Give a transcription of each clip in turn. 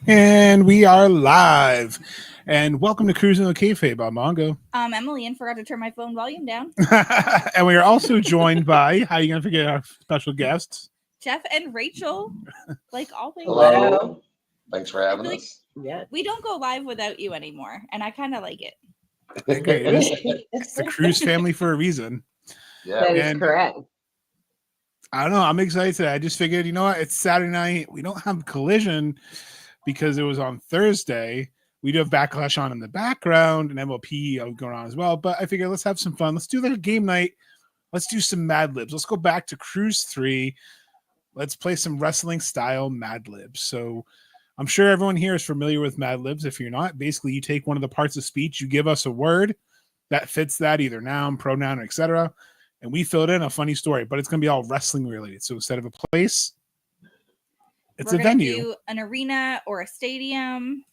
And we are live. And welcome to Cruising with Kayfabe. I'm Mongo. Emily, and forgot to turn my phone volume down. And we are also joined by, how are you going to forget our special guests? Jeff and Rachel, like always. Hello. Thanks for having us. Yeah. We don't go live without you anymore, and I kind of like it. Okay, it's the Cruise family for a reason. Yeah, that is correct. I don't know. I'm excited today. I just figured, you know what? It's Saturday night. We don't have Collision because it was on Thursday. We do have Backlash on in the background and MLP going on as well. But I figured let's have some fun. Let's do like a game night. Let's do some Mad Libs. Let's go back to Cruise 3. Let's play some wrestling style Mad Libs. So I'm sure everyone here is familiar with Mad Libs. If you're not, basically you take one of the parts of speech, you give us a word that fits that, either noun, pronoun, etc., and we filled in a funny story, but it's going to be all wrestling related. So instead of a place, it's a venue. Do an arena or a stadium.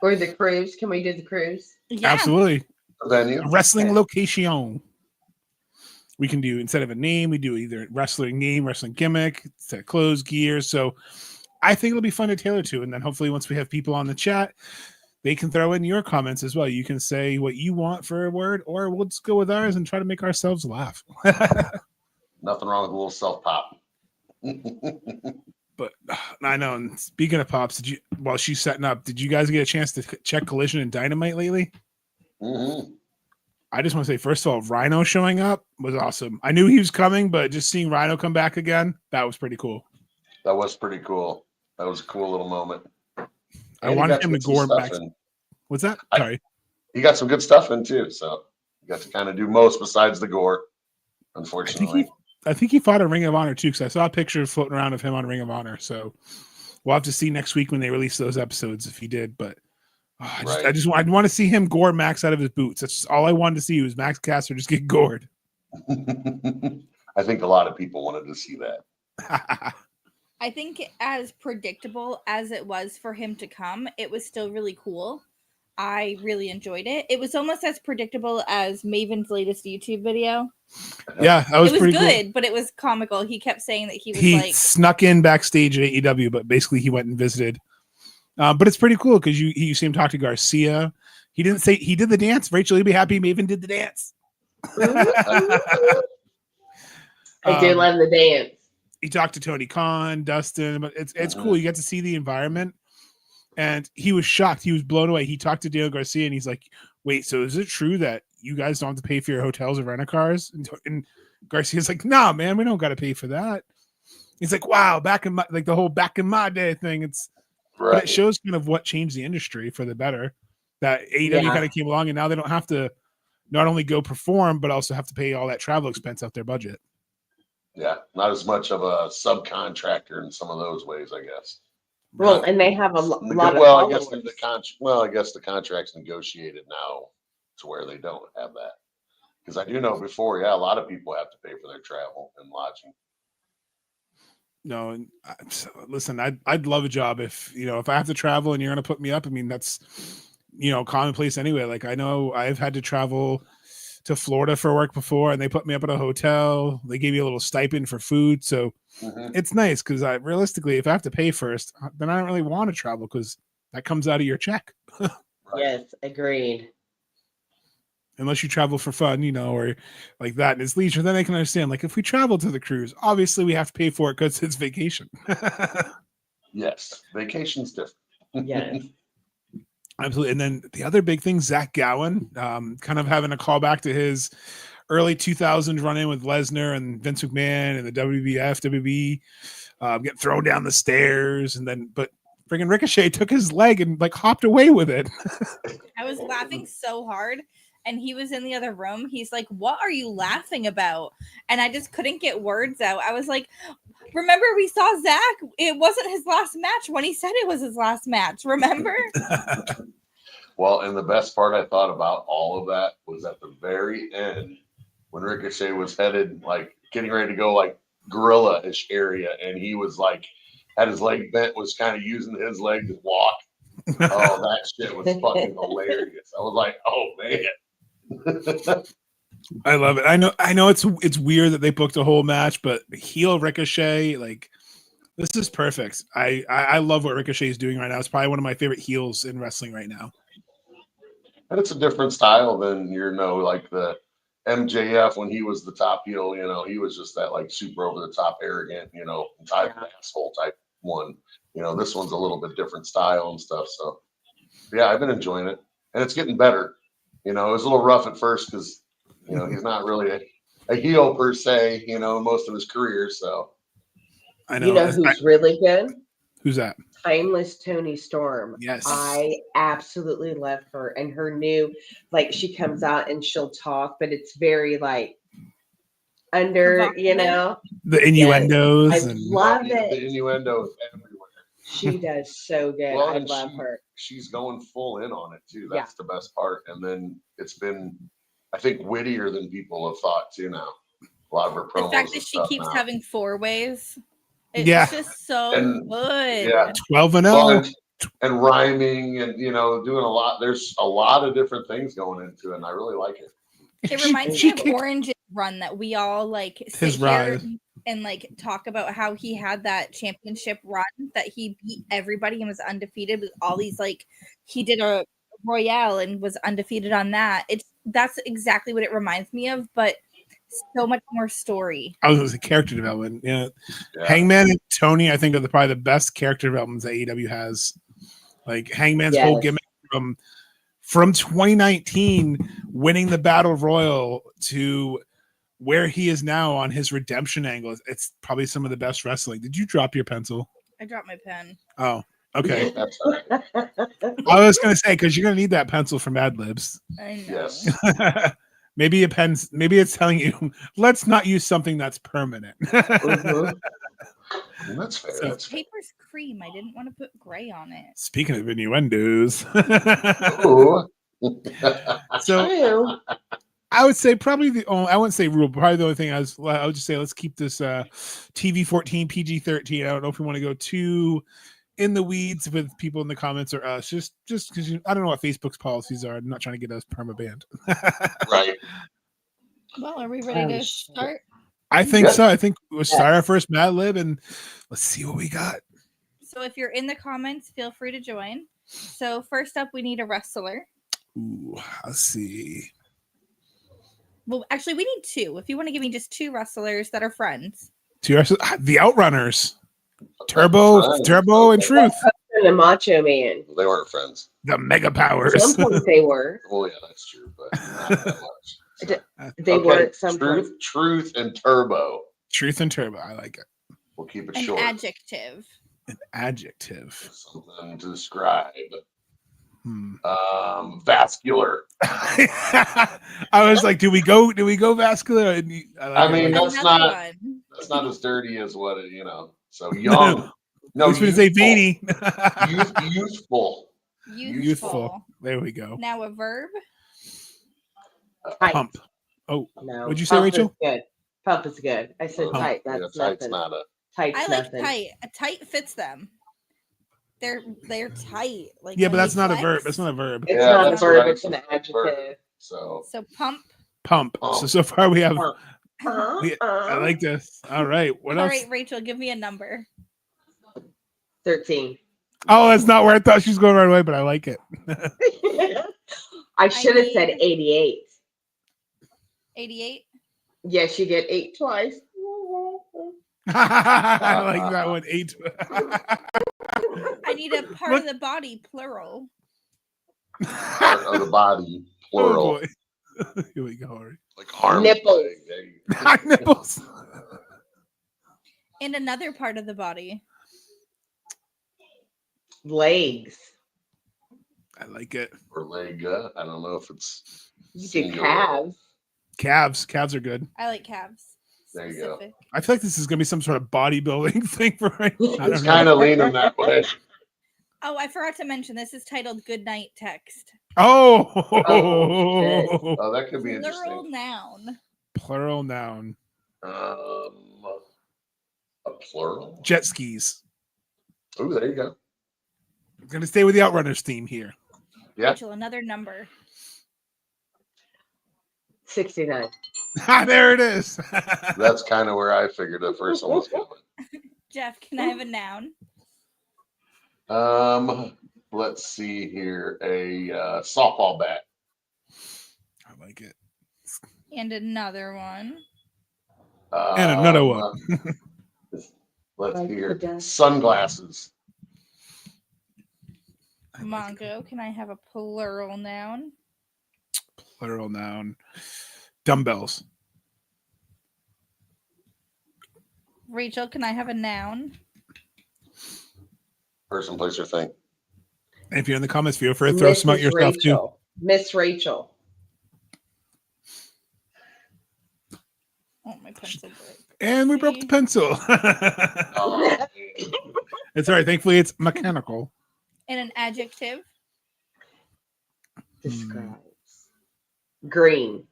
Or the cruise. Can we do the cruise? Yeah. Absolutely. A venue. A wrestling location. We can do, instead of a name, we do either wrestling name, wrestling gimmick, set clothes, gear. So I think it'll be fun to tailor to. And then hopefully once we have people on the chat, they can throw in your comments as well. You can say what you want for a word, or we'll just go with ours and try to make ourselves laugh. Nothing wrong with a little self-pop. But I know, and speaking of pops, while she's setting up, did you guys get a chance to check Collision and Dynamite lately? Mm-hmm. I just want to say, first of all, Rhino showing up was awesome. I knew he was coming, but just seeing Rhino come back again, that was pretty cool. That was pretty cool. That was a cool little moment. I wanted him to go back. What's that? Sorry. He got some good stuff in too, so you got to kind of do most besides the gore, unfortunately. I think he fought a Ring of Honor too, because I saw a picture floating around of him on Ring of Honor. So we'll have to see next week when they release those episodes if he did. But I want to see him gore Max out of his boots. That's just all I wanted to see was Max Caster just get gored. I think a lot of people wanted to see that. I think as predictable as it was for him to come, it was still really cool. I really enjoyed it. It was almost as predictable as Maven's latest YouTube video. Yeah, that was pretty good, cool. But it was comical. He kept saying that he snuck in backstage at AEW, but basically he went and visited. But it's pretty cool because you see him talk to Garcia. He didn't say he did the dance. Rachel, you'll be happy Maven did the dance. I do love the dance. He talked to Tony Khan, Dustin, but it's cool. You get to see the environment, and he was shocked. He was blown away. He talked to Daniel Garcia, and he's like, "Wait, so is it true that you guys don't have to pay for your hotels or rent-a-cars?" And Garcia's like, "Nah, man, we don't got to pay for that." He's like, "Wow, back in my day thing." It's right. But it shows kind of what changed the industry for the better. That AEW kind of came along, and now they don't have to not only go perform, but also have to pay all that travel expense out their budget. Yeah, not as much of a subcontractor in some of those ways, I guess. Well, and they have a lot of I guess the contract's negotiated now to where they don't have that. Because I do know before, a lot of people have to pay for their travel and lodging. No, listen, I'd love a job if I have to travel and you're going to put me up. I mean, that's commonplace anyway. Like I know I've had to travel to Florida for work before, and they put me up at a hotel. They gave me a little stipend for food, so it's nice because realistically, if I have to pay first, then I don't really want to travel because that comes out of your check. Yes, agreed. Unless you travel for fun, or like that, and it's leisure, then I can understand. Like if we travel to the cruise, obviously we have to pay for it because it's vacation. Yes, vacation's different. Yes. Absolutely. And then the other big thing, Zach Gowen, kind of having a callback to his early 2000s run in with Lesnar and Vince McMahon and the WWF, WWE, getting thrown down the stairs. But friggin' Ricochet took his leg and hopped away with it. I was laughing so hard. And he was in the other room. He's like, "What are you laughing about?" And I just couldn't get words out. I was like, remember we saw Zach? It wasn't his last match when he said it was his last match. Remember? Well, and the best part I thought about all of that was at the very end when Ricochet was headed, getting ready to go gorilla-ish area. And he was had his leg bent, was kind of using his leg to walk. Oh, that shit was fucking hilarious. I was like, oh, man. I love it. I know it's weird that they booked a whole match, but heel Ricochet, This is perfect. I love what Ricochet is doing right now. It's probably one of my favorite heels in wrestling right now. And it's a different style than like the MJF when he was the top heel. He was just that like super over the top, arrogant, type asshole type one. This one's a little bit different style and stuff. So yeah, I've been enjoying it, and it's getting better. It was a little rough at first because he's not really a heel per se. Most of his career. So I know. You know who's really good? Who's that? Timeless Tony Storm. Yes. I absolutely love her. And her new, like, she comes out and she'll talk, but it's very, like, under, The innuendos. I and love the it. innuendo is everywhere. She does so good. Well, I and love her. She's going full in on it too. That's the best part. And then it's been, I think, wittier than people have thought too now. A lot of her promos. The fact that she keeps now. having 4-ways. It's Yeah. just so And- good. Yeah. 12-0. Well, and rhyming and doing a lot. There's a lot of different things going into it, and I really like it. It reminds me of Orange's run that we all like sit here ride. and like talk about how he had that championship run that he beat everybody and was undefeated with all these like he did a Royale and was undefeated on that. That's exactly what it reminds me of, but so much more story. I was a character development. Yeah. Hangman and Tony, I think, are probably the best character developments that AEW has. Like Hangman's whole gimmick from 2019, winning the Battle Royal to where he is now on his redemption angle. It's probably some of the best wrestling. Did you drop your pencil? I dropped my pen. Oh, okay. That's all right. I was going to say, because you're going to need that pencil for Mad Libs. I know. Yes. Maybe it's telling you, let's not use something that's permanent. That's fair. So- That's fair. Paper's cream. I didn't want to put gray on it. Speaking of innuendos. Ooh. So True. I would say probably I wouldn't say rule, but probably the only thing I would just say, let's keep this TV 14, PG 13. I don't know if we want to go too in the weeds with people in the comments or us, just because I don't know what Facebook's policies are. I'm not trying to get us perma banned. Right. Well, are we ready to start? I think Yeah. so. I think we'll start our first Mad Lib and let's see what we got. So if you're in the comments, feel free to join. So first up, we need a wrestler. Ooh, let's see. Well, actually, we need 2. If you want to give me just 2 wrestlers that are friends. The Outrunners, Turbo, and Truth, And the Macho Man. They weren't friends. the Mega Powers. Some point they were. Well, yeah, that's true, but not that much. They were at some point. Truth, and Turbo. Truth and Turbo. I like it. We'll keep it An short. adjective. An adjective. Something to describe. Hmm. Vascular. I was like, do we go vascular? I mean, that's Another not one. that's not as dirty as what it, So young. I was going to say veiny. Youthful. Youthful. There we go. Now a verb. Tight. Pump. Oh, No. What'd you say, Pump Rachel? Is good. Pump is good. I said Oh, tight. That's tight's nothing. not a. Tight's I like nothing. tight. A tight fits them. They're tight. Like yeah, when but that's they not a flex. verb. That's not a verb. It's Yeah, not a that's verb. right. It's an adjective. So So pump. Pump. So far we have. Pump. I like this. All right. What All else? right, Rachel, give me a number. 13. Oh, that's not where I thought she was going right away, but I like it. I should have said need- 88. 88. Yes, you get 8 twice. I like that one. 8. I need a part of the body, plural. part of the body, Oh plural. boy. Here we go. All right. Like arms. Nipples. There you go. Nipples. And another part of the body. Legs. I like it. Or leg. I don't know if it's. You do singular. calves. Calves. Calves are good. I like calves. There you go. Specific. I feel like this is gonna be some sort of bodybuilding thing for right now. I It's don't know. kind of leaning that way. Oh, I forgot to mention this is titled Good Night Text. Oh, Oh, that could be Plural interesting. noun. plural noun. A plural. Jet skis. Oh, there you go. I'm gonna stay with the Outrunners theme here. Yeah. Rachel, another number. 69. There it is. That's kind of where I figured the first one was going. Jeff, can I have a noun? Let's see here. A softball bat. I like it. And another one. And another one. Let's Like hear the death. sunglasses. I like it. Mongo, can I have a plural noun? Plural noun. Dumbbells. Rachel, can I have a noun? Person, place, or thing. And if you're in the comments, feel free to throw some out Mrs. yourself too. Rachel. Miss Rachel. Oh, my pencil broke. And we broke the pencil. Oh, It's all right. Thankfully, it's mechanical. And an adjective. Describes. Green.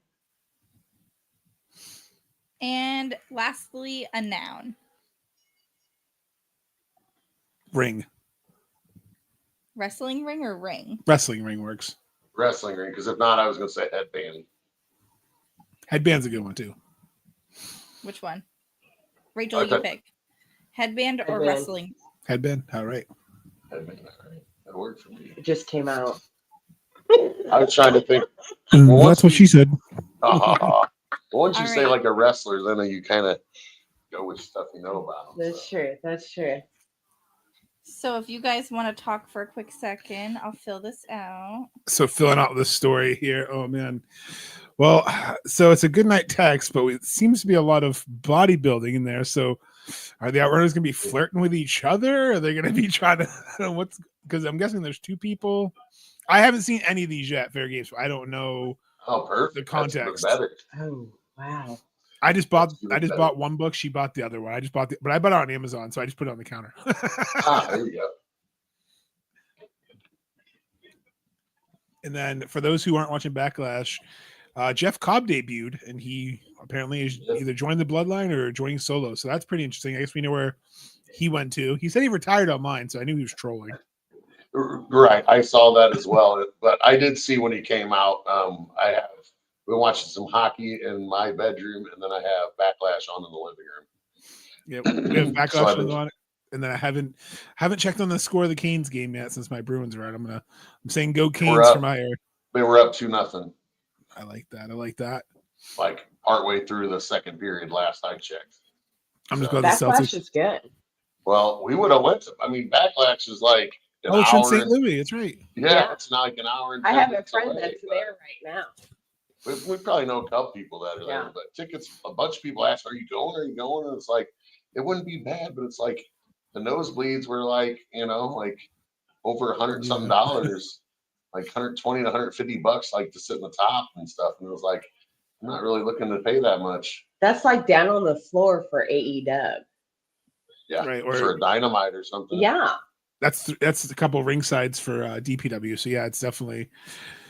And lastly, a noun. Ring. Wrestling ring or ring? Wrestling ring works. wrestling ring, because if not, I was going to say headband. Headband's a good one too. Which one? Rachel, you Okay. pick. Headband or Headband. wrestling? Headband. All right. Headband, all right. That worked for me. It just came out. I was trying to think. That's what she said. Once you All say right. like a wrestler, then you kind of go with stuff you know about them. That's true. That's true. So if you guys want to talk for a quick second, I'll fill this out. So filling out the story here. Oh man. Well, so it's a good night text, but it seems to be a lot of bodybuilding in there. So are the Outrunners going to be flirting with each other? Are they going to be trying to what's because I'm guessing there's two people. I haven't seen any of these yet, Fair Games. So I don't know. Oh, perfect. The That's even context. better. Oh, wow. I just bought That's better. one book. She bought the other one. I bought it on Amazon, so I just put it on the counter. There you go. And then for those who aren't watching Backlash, Jeff Cobb debuted, and he apparently is either joined the Bloodline or joining solo. So that's pretty interesting. I guess we know where he went to. He said he retired online, so I knew he was trolling. Right, I saw that as well. But I did see when he came out. We're watching some hockey in my bedroom, and then I have Backlash on in the living room. Yeah, we have So Backlash I've been- on it, and then I haven't checked on the score of the Canes game yet since my Bruins are out. I'm saying go Canes up. for my air. They were up 2-0, I like that. like partway through the second period. Last I checked. I'm just So- going to the Backlash Celtics. is good. Well, we would have went. Backlash is like an Oh, it's in hour. St. Louis. That's right. Yeah, it's not like an hour. And I 10 have a minutes friend away, that's but there right now. We probably know a couple people that are Yeah. there, but tickets. A bunch of people ask, "Are you going? Are you going?" And it's like it wouldn't be bad, but it's like the nosebleeds were like like over $100 something dollars, like 120 to $150, like to sit in the top and stuff. And it was like I'm not really looking to pay that much. That's like down on the floor for AEW. Yeah, Right, or- for a Dynamite or something. Yeah. That's a couple ring sides for DPW. So yeah, it's definitely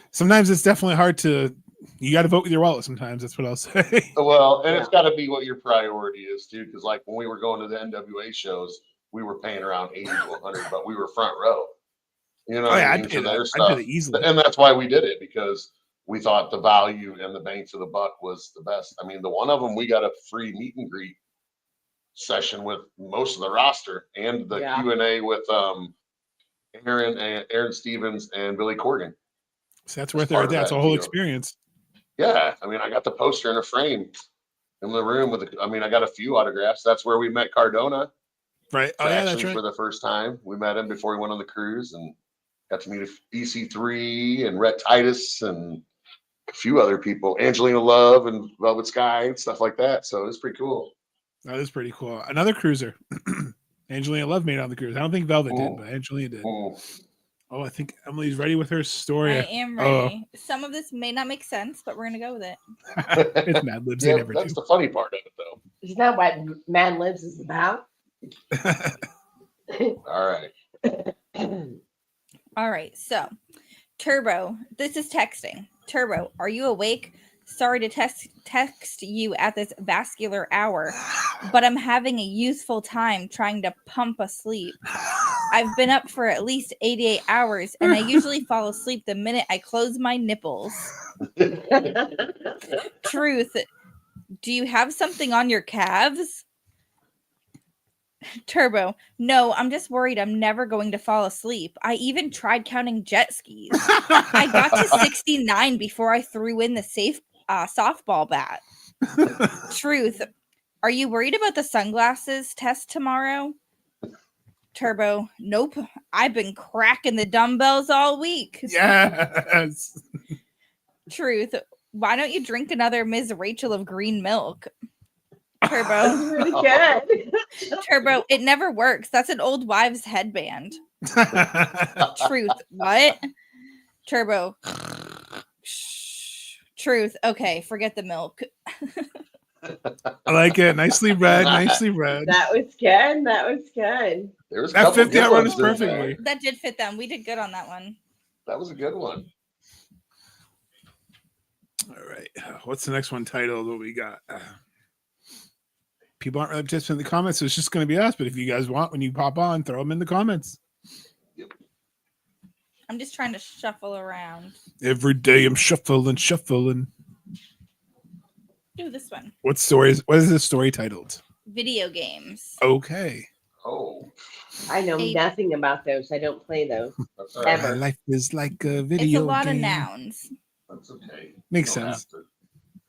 sometimes it's definitely hard to. You got to vote with your wallet. Sometimes that's what I'll say. Well, and it's Yeah. got to be what your priority is too, because like when we were going to the NWA shows, we were paying around 80 to 100, but we were front row. You know, Oh what yeah, I I'd mean, pay for that. their I'd stuff. pay that easily. And that's why we did it, because we thought the value and the bang for the buck was the best. I mean, the one of them, we got a free meet and greet session with most of the roster and the Yeah. Q&A with Aaron Stevens and Billy Corgan. So that's worth it part right of there. That's that a whole deal. experience. Yeah, I mean, I got the poster in a frame in the room I got a few autographs. That's where we met Cardona. Right. Oh yeah, that's right. For the first time. We met him before he went on the cruise and got to meet EC3 and Rhett Titus and a few other people, Angelina Love and Velvet Sky and stuff like that. So it was pretty cool. That is pretty cool. Another cruiser. Angelina Love made it on the cruise. I don't think Velvet did, Mm. but Angelina did. Mm. Oh, I think Emily's ready with her I story. am Oh. ready. Some of this may not make sense, but we're gonna go with it. It's Mad Libs. They Yeah, never that's do. the funny part of it, though. Isn't that what Mad Libs is about? All right. All right, so Turbo, this is texting. Turbo, are you awake? Sorry to text you at this vascular hour, but I'm having a useful time trying to pump asleep. I've been up for at least 88 hours, and I usually fall asleep the minute I close my nipples. Truth, do you have something on your calves? Turbo. No, I'm just worried I'm never going to fall asleep. I even tried counting jet skis. I got to 69 before I threw in the safe softball bat. Truth. Are you worried about the sunglasses test tomorrow? Turbo. Nope. I've been cracking the dumbbells all week. Yes. Truth. Why don't you drink another Ms. Rachel of green milk? That's Turbo. really good. Turbo. It never works. That's an old wives' headband. Truth. What? Turbo. Shh. Truth. Okay, forget the milk. I like it. Nicely read. Nicely read. That was good. That was good. There was a That couple 50 good out run ones is in there. perfectly. That did fit them. We did good on that one. That was a good one. All right. What's the next one titled? What we got? People aren't really participating in the comments, so it's just going to be us. But if you guys want, when you pop on, throw them in the comments. I'm just trying to shuffle around. Every day I'm shuffling. Do this one. What stories? What is this story titled? Video games. Okay. Oh, I know A- nothing about those. I don't play those. that's all right. Ever. My life is like a video It's a lot game. of nouns. That's okay. Makes You don't sense. have to.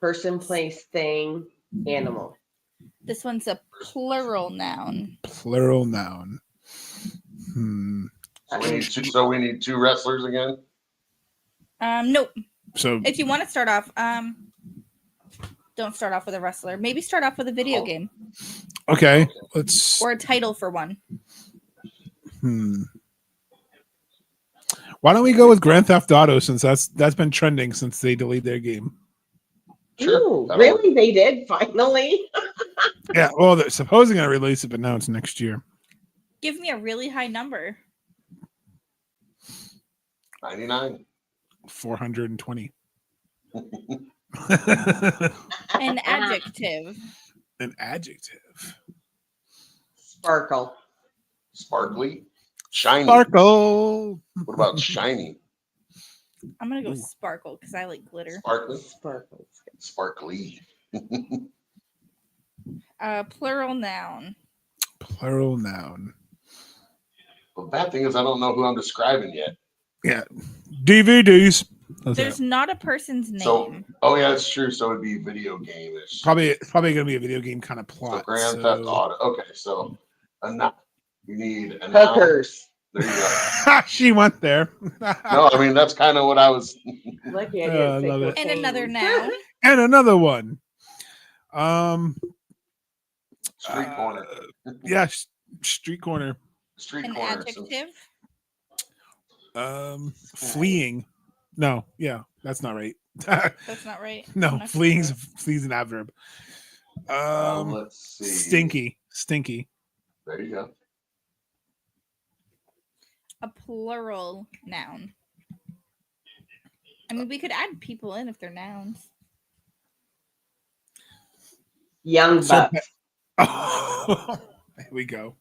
Person, place, thing, animal. This one's a plural noun. Plural noun. So we need two wrestlers again. Nope. So If you want to start off, don't start off with a wrestler. Maybe start off with a video Oh. game okay, let's. or a title for one. Why don't we go with Grand Theft Auto since that's been trending since they deleted their game? Sure. Ooh, That'll really? They did finally. Yeah, well, they're supposedly going to release it, but now it's next year. Give me a really high number. 99. 420. An adjective. An adjective. Sparkle. Sparkly. Shiny. Sparkle. What about shiny? I'm gonna go Ooh. sparkle because I like glitter. Sparkly. Sparkle. Sparkly. Plural noun. Plural noun. The bad thing is I don't know who I'm describing yet. Yeah. DVDs. That's There's it. not a person's name. So, oh yeah, that's true. So it'd be video game-ish. It's probably going to be a video game kind of So plot. Grand Theft Auto. Okay, so you need a Hookers. There you go. She went there. No, I mean that's kind of what I was. Lucky I I didn't say love it. And cocaine. another noun. And another one. Street corner. Yeah, street corner. Street An corner. adjective. Fleeing. No, yeah, that's not right. That's not right. I'm No, not fleeing's sure. flee's an adverb. Let's see. Stinky. There you go. A plural noun. I mean, we could add people in if they're nouns. Young So- bucks. There we go.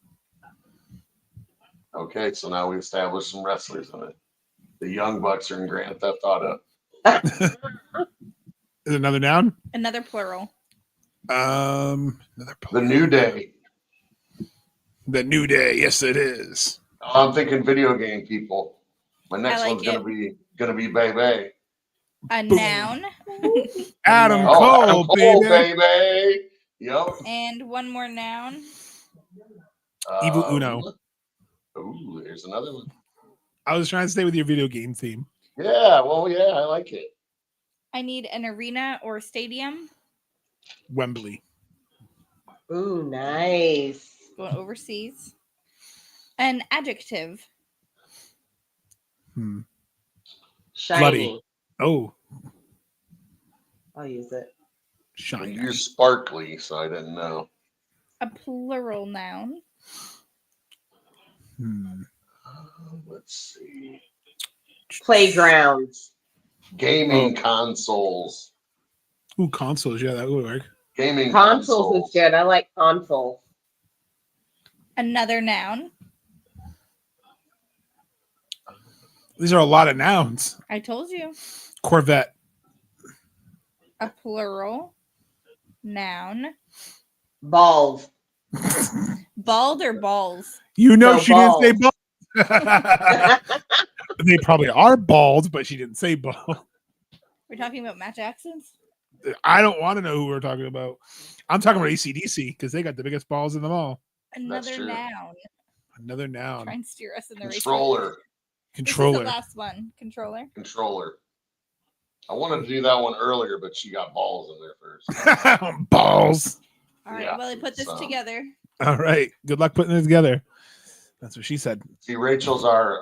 Okay, so now we established some wrestlers in it. The Young Bucks are in Grand Theft Auto. Is it another noun? Another plural. Another The New Day. The New Day. Yes, it is. I'm thinking video game people. My next like one's gonna be Bebe. A Boom. noun. Adam Oh, Cole, Adam Cole, baby. baby. Yep. And one more noun. Evil Uno. Ooh, there's another one. I was trying to stay with your video game theme. Yeah, well, yeah, I like it. I need an arena or stadium. Wembley. Ooh, nice. Going overseas. An adjective. Shiny. Bloody. Oh, I'll use it. You shiny. use sparkly, so I didn't know. A plural noun. Let's see. Playgrounds. Gaming consoles. Ooh, consoles. Yeah, that would work. Gaming Consoles is good. I like consoles. Another noun. These are a lot of nouns. I told you. Corvette. A plural noun. Balls. Bald or balls? You know, No, she didn't say balls. bald. They probably are bald, but she didn't say bald. We're talking about Matt Jackson's. I don't want to know who we're talking about. I'm talking about AC/DC because they got the biggest balls in them all. Another true. noun. Another noun. Try and steer us in the right Controller. direction. This is Controller. the last one. Controller. Controller. I wanted to do that one earlier, but she got balls in there first. Balls. All right. Yeah, Well, I put this so- together. All right. Good luck putting it together. That's what she said. See, Rachel's our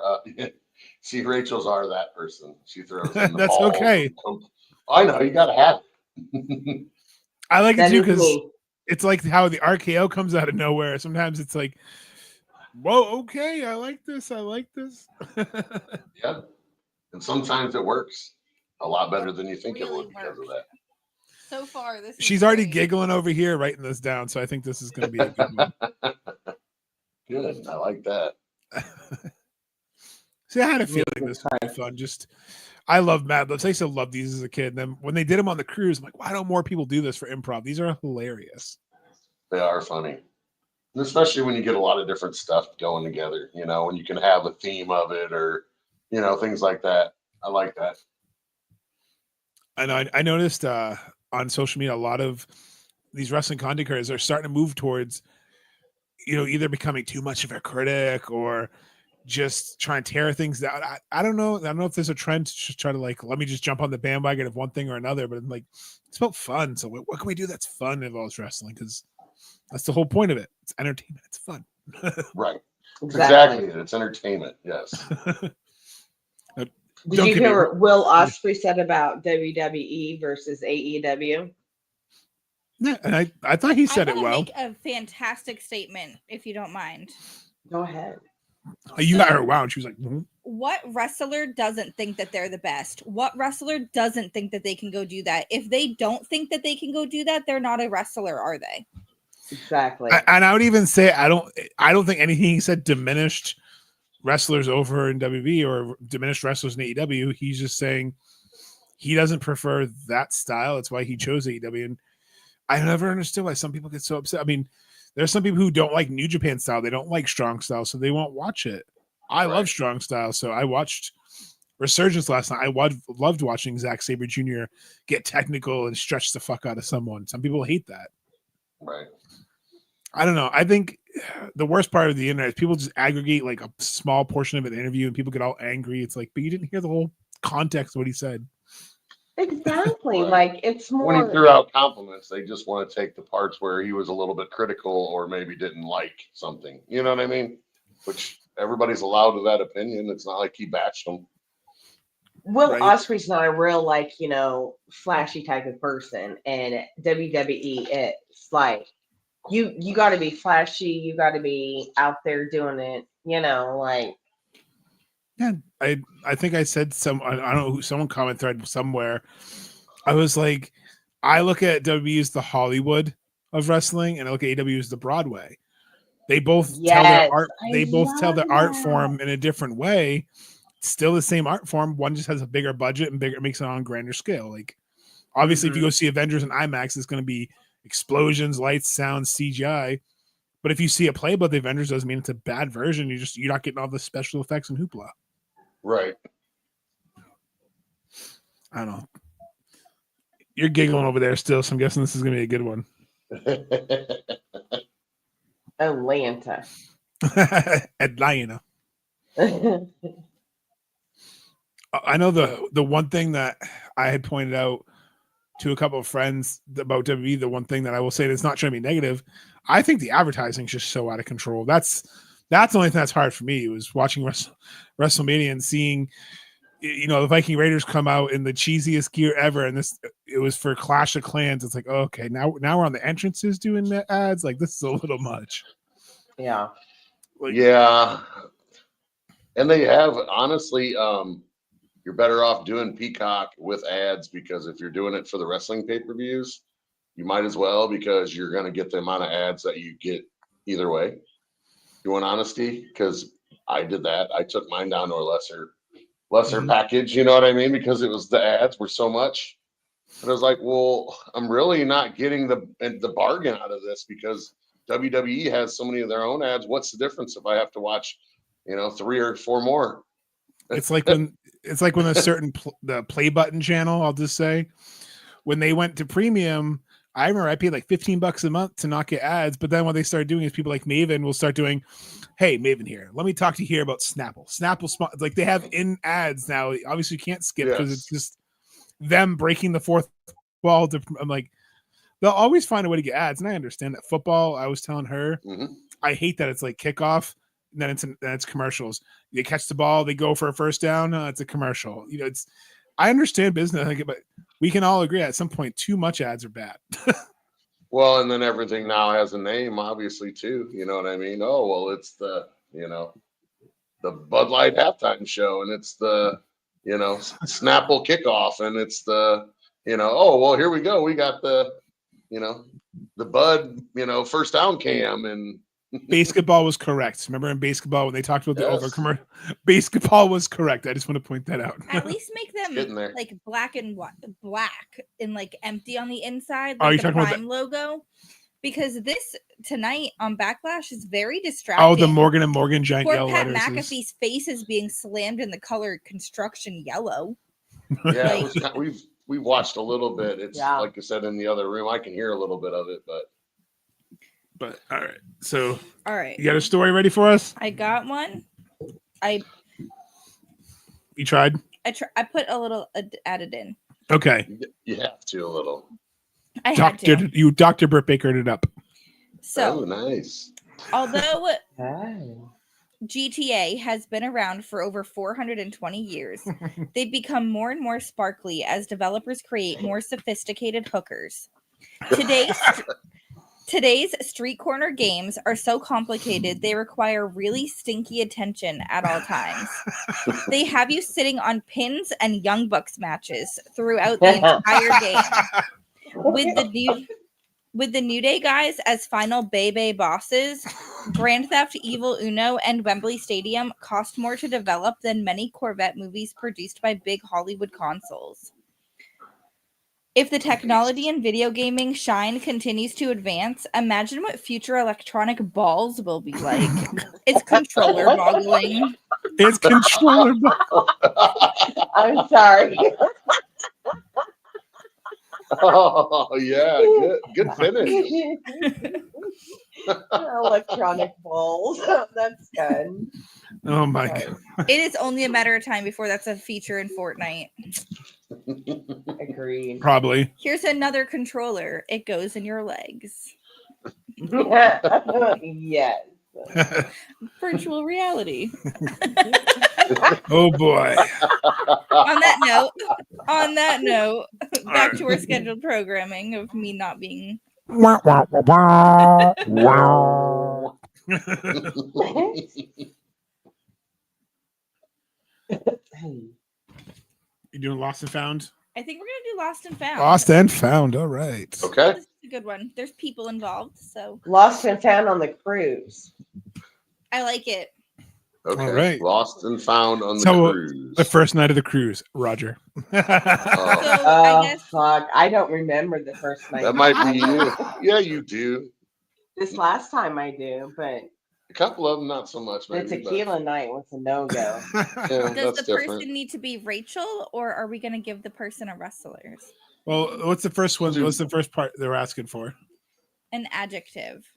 that person. She throws in the That's balls. okay. I know, you gotta have it. I like it That too is because me. it's like how the RKO comes out of nowhere. Sometimes it's like, whoa, okay, I like this. I like this. Yeah. And sometimes it works a lot better than you think it Really would because of works. that. So far, this. She's is already great. giggling over here, writing this down. So I think this is going to be a good one. Good. I like that. See, I had a Me feeling this would be fun. I love Mad Libs. I used to love these as a kid. And then when they did them on the cruise, I'm like, why don't more people do this for improv? These are hilarious. They are funny. And especially when you get a lot of different stuff going together, when you can have a theme of it or, things like that. I like that. And I noticed on social media, a lot of these wrestling content creators are starting to move towards, either becoming too much of a critic or just try and tear things down. I don't know. I don't know if there's a trend to just try to let me just jump on the bandwagon of one thing or another, but I'm like, it's about fun. So what can we do that's fun in involves wrestling? Because that's the whole point of it. It's entertainment. It's fun. Right. Exactly. It's entertainment. Yes. Did Don't you get me hear wrong. what Will Ospreay said about WWE versus AEW? Yeah, and I thought he said I it wanna well. Make a fantastic statement, if you don't mind. Go ahead. You got her wow, and she was like, "Mhm." What wrestler doesn't think that they're the best? What wrestler doesn't think that they can go do that? If they don't think that they can go do that, they're not a wrestler, are they? Exactly. And I would even say I don't think anything he said diminished wrestlers over in WWE or diminished wrestlers in AEW. He's just saying he doesn't prefer that style. That's why he chose AEW. And I never understood why some people get so upset. I mean, there's some people who don't like New Japan style. They don't like strong style, so they won't watch it. I love strong style, so I watched Resurgence last night. I loved watching Zack Sabre Jr. get technical and stretch the fuck out of someone. Some people hate that. Right. I don't know. I think the worst part of the internet is people just aggregate like a small portion of an interview and people get all angry. It's like, but you didn't hear the whole context of what he said. Exactly. Right. Like it's more. When he threw out compliments, they just want to take the parts where he was a little bit critical or maybe didn't like something. You know what I mean? Which everybody's allowed to that opinion. It's not like he bashed them. Will Right. Ospreay's not a real flashy type of person, and WWE it's like you got to be flashy, you got to be out there doing it, Yeah, I think I said I don't know who, someone comment thread somewhere. I was like, I look at WWE as the Hollywood of wrestling, and I look at AEW as the Broadway. They both tell their Yes, art. I They both tell love their art that. form in a different way. It's still the same art form. One just has a bigger budget and makes it on a grander scale. Like obviously, if you go see Avengers in IMAX, it's going to be explosions, lights, sound, CGI. But if you see a play about the Avengers, doesn't mean it's a bad version. You're not getting all the special effects and hoopla. Right. I don't know. You're giggling over there still, so I'm guessing this is going to be a good one. Atlanta. Atlanta. I know the one thing that I had pointed out to a couple of friends about WWE, the one thing that I will say that's not trying to be negative, I think the advertising is just so out of control. That's the only thing that's hard for me was watching WrestleMania and seeing, the Viking Raiders come out in the cheesiest gear ever, and it was for Clash of Clans. It's like, okay, now we're on the entrances doing the ads. Like this is a little much. Yeah. Yeah. And they have, honestly, you're better off doing Peacock with ads because if you're doing it for the wrestling pay-per-views, you might as well because you're going to get the amount of ads that you get either way. You want honesty? Because I did that. I took mine down to a lesser package, you know what I mean? Because it was the ads were so much. And I was like, well, I'm really not getting the bargain out of this because WWE has so many of their own ads. What's the difference if I have to watch, 3 or 4 more? It's like when a certain the play button channel, I'll just say, when they went to premium, I remember I paid like $15 a month to not get ads. But then what they started doing is people like Maven will start doing, hey, Maven here, let me talk to you here about Snapple. Snapple, like they have in ads now. Obviously, you can't skip because it's just them breaking the fourth wall. I'm like, they'll always find a way to get ads. And I understand that football, I was telling her, I hate that it's like kickoff. And then it's commercials. They catch the ball, they go for a first down. It's a commercial. I understand business, but we can all agree at some point too much ads are bad. Well, and then everything now has a name, obviously, too. You know what I mean? Oh, well, it's the Bud Light halftime show, and it's the Snapple kickoff, and it's the oh, well, here we go. We got the the Bud first down cam, and basketball was correct. Remember in basketball when they talked about the over commercial? Basketball was correct. I just want to point that out. At least make them like black and like empty on the inside, Are like you the talking about Prime logo. Because this tonight on Backlash is very distracting. Oh, the Morgan and Morgan giant Poor yellow Pat letters. McAfee's face is being slammed in the color construction yellow. Yeah, we've watched a little bit. It's like I said in the other room. I can hear a little bit of it, but all right. So all right, you got a story ready for us? I got one. You tried? I put a little added in. Okay. you have to a little. Dr. Britt Bakered it up. So nice. Although GTA has been around for over 420 years, they've become more and more sparkly as developers create more sophisticated hookers. Today's street corner games are so complicated they require really stinky attention at all times. They have you sitting on pins and Young Bucks matches throughout the entire game. With the New Day guys as final Bay bosses, Grand Theft Evil Uno and Wembley Stadium cost more to develop than many Corvette movies produced by big Hollywood consoles. If the technology in video gaming shine continues to advance, imagine what future electronic balls will be like. It's controller boggling. It's controller boggling. I'm sorry. Oh yeah, good finish. Electronic balls. That's good. Oh my god. It is only a matter of time before that's a feature in Fortnite. Agreed. Probably. Here's another controller. It goes in your legs. Yes. Virtual reality. Oh boy. On that note, back to our scheduled programming of me not being. You doing Lost and Found? I think we're gonna do Lost and Found. Lost and Found. All right. Okay. This is a good one. There's people involved, so Lost and Found on the cruise. I like it. Okay. All right. Lost and Found on the cruise. The first night of the cruise, Roger. So I guess Fuck. I don't remember the first night. That might be you. Yeah, you do. This last time I do, but A couple of them, not so much. the Maybe, tequila night was a no-go. Yeah, does that's the different. person need to be Rachel, or are we gonna give the person a wrestler's? Well, what's the first one? What's the first part they were asking for? An adjective.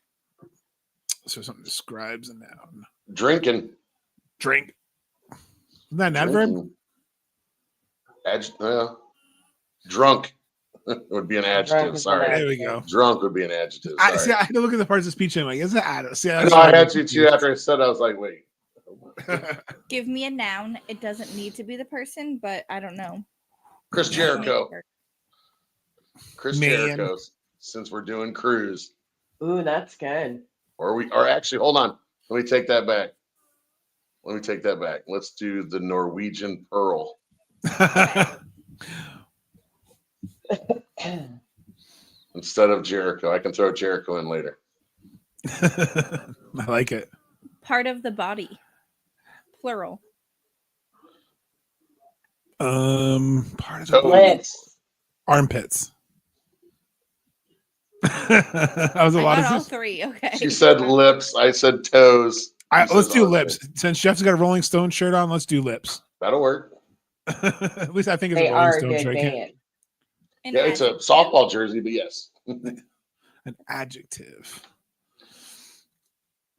So something describes a noun. Drinking. Drink. Isn't that an adverb? Drunk would be an adjective. Drunk is Sorry. an There we go. Drunk would be an adjective. I Sorry. had to look at the parts of speech. And I'm like, is that ad? See, I know I had to too after I said it, I was like, wait. Give me a noun. It doesn't need to be the person, but I don't know. Chris Jericho. Chris Man. Jericho, since we're doing cruise. Ooh, that's good. Or actually, hold on. Let me take that back. Let's do the Norwegian Pearl. Instead of Jericho. I can throw Jericho in later. I like it. Part of the body. Plural. Part of the Toe. Lips. armpits. That was a I lot got of. all three. Okay. She said lips. I said toes. She Let's says do armpit. lips. Since Jeff's got a Rolling Stone shirt on, let's do lips. That'll work. At least I think it's They a Rolling are a Stone good shirt. I can't- band. An Yeah, it's a adjective. softball jersey, but yes. An adjective.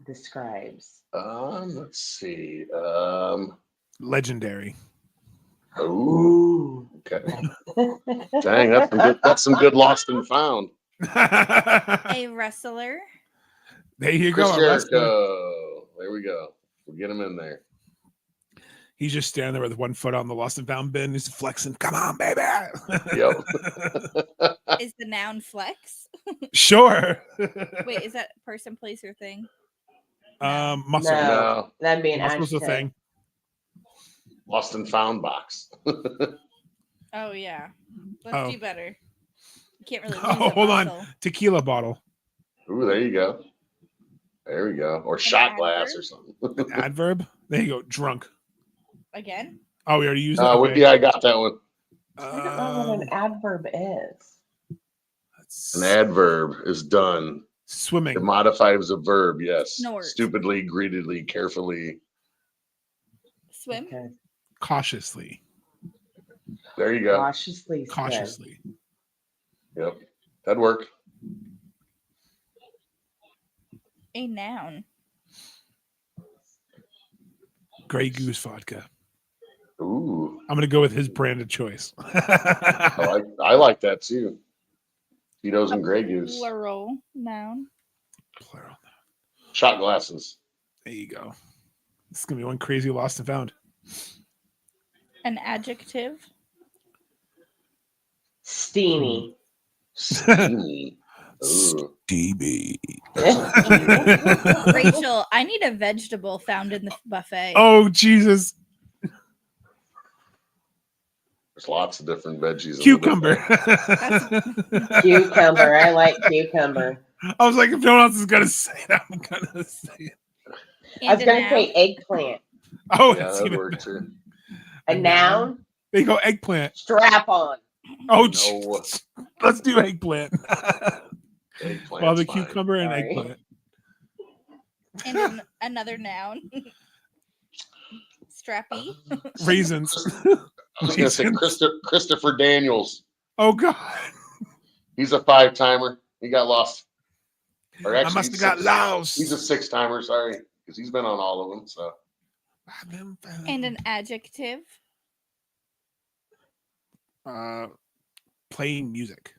Describes. Let's see. Legendary. Oh, okay. Dang, that's some good lost and found. A wrestler. There you Chris go. a wrestler. Jericho. There we go. We'll get him in there. He's just standing there with one foot on the lost and found bin. He's flexing. Come on, baby. Yep. Is the noun flex? Sure. Wait, is that person, place, or thing? Muscle. No. No, That'd be an Muscle's a adjective. thing. lost and found box. Oh yeah. Let's Oh. do better. You can't really. Oh, lose a hold on. muscle. Tequila bottle. Ooh, there you go. There we go. Or shot glass adverb? or something. An adverb. There you go. Drunk. Again. Oh, we already used it. Yeah, I got that one. I don't know what an adverb is. An adverb is done. Swimming. It modified as a verb, yes. Snort. Stupidly, greedily, carefully. Swim. Okay. Cautiously. There you go. Cautiously. swim. Cautiously. Yep. That'd work. A noun. Grey Goose vodka. Ooh. I'm gonna go with his brand of choice. I like that too. Tito's and Grey Goose. Plural noun. Plural. Shot glasses. There you go. It's gonna be one crazy lost and found. An adjective. Steamy. Steamy. Ooh. DB. Rachel, I need a vegetable found in the buffet. Oh Jesus. There's lots of different veggies. in the Cucumber. buffet. Cucumber. I like cucumber. I was like, if no one else is gonna say it, I'm gonna say it. I was And a going to noun. say eggplant. Oh, Yeah, that's that'd even work better. too. A noun. There you go, eggplant. Strap on. Oh, No. jeez. Let's do eggplant. Eggplant's Well, the fine. cucumber and Sorry. eggplant. And another noun. Strappy. Raisins. I was gonna say Christopher Daniels. Oh God. He's a 5-timer. He got lost. Or I actually, must have got lost. He's a 6-timer. Sorry, because he's been on all of them. So And an adjective. Playing music.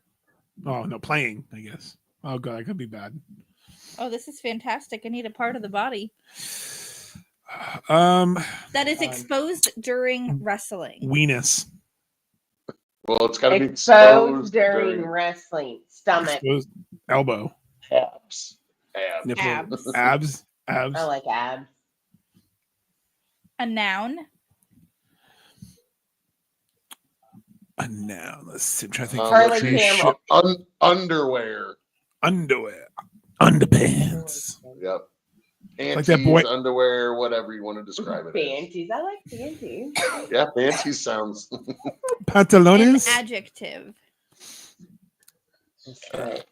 Oh no, playing, I guess. Oh God, that could be bad. Oh, this is fantastic. I need a part of the body Um, that is exposed during wrestling. weenus. well, it's got to be Exposed during wrestling. Stomach. Exposed elbow. abs. Abs. Nipple. Abs. Abs. Abs. I like abs. A noun. A noun. Let's see. I'm trying to think. Harley Tree Campbell. ship- Underwear. Underwear. Underpants. Yep. Panties, Like that boy- underwear, whatever you want to describe it as. Panties. I like panties. Yeah, panties sounds. An Pantalones. adjective. Right.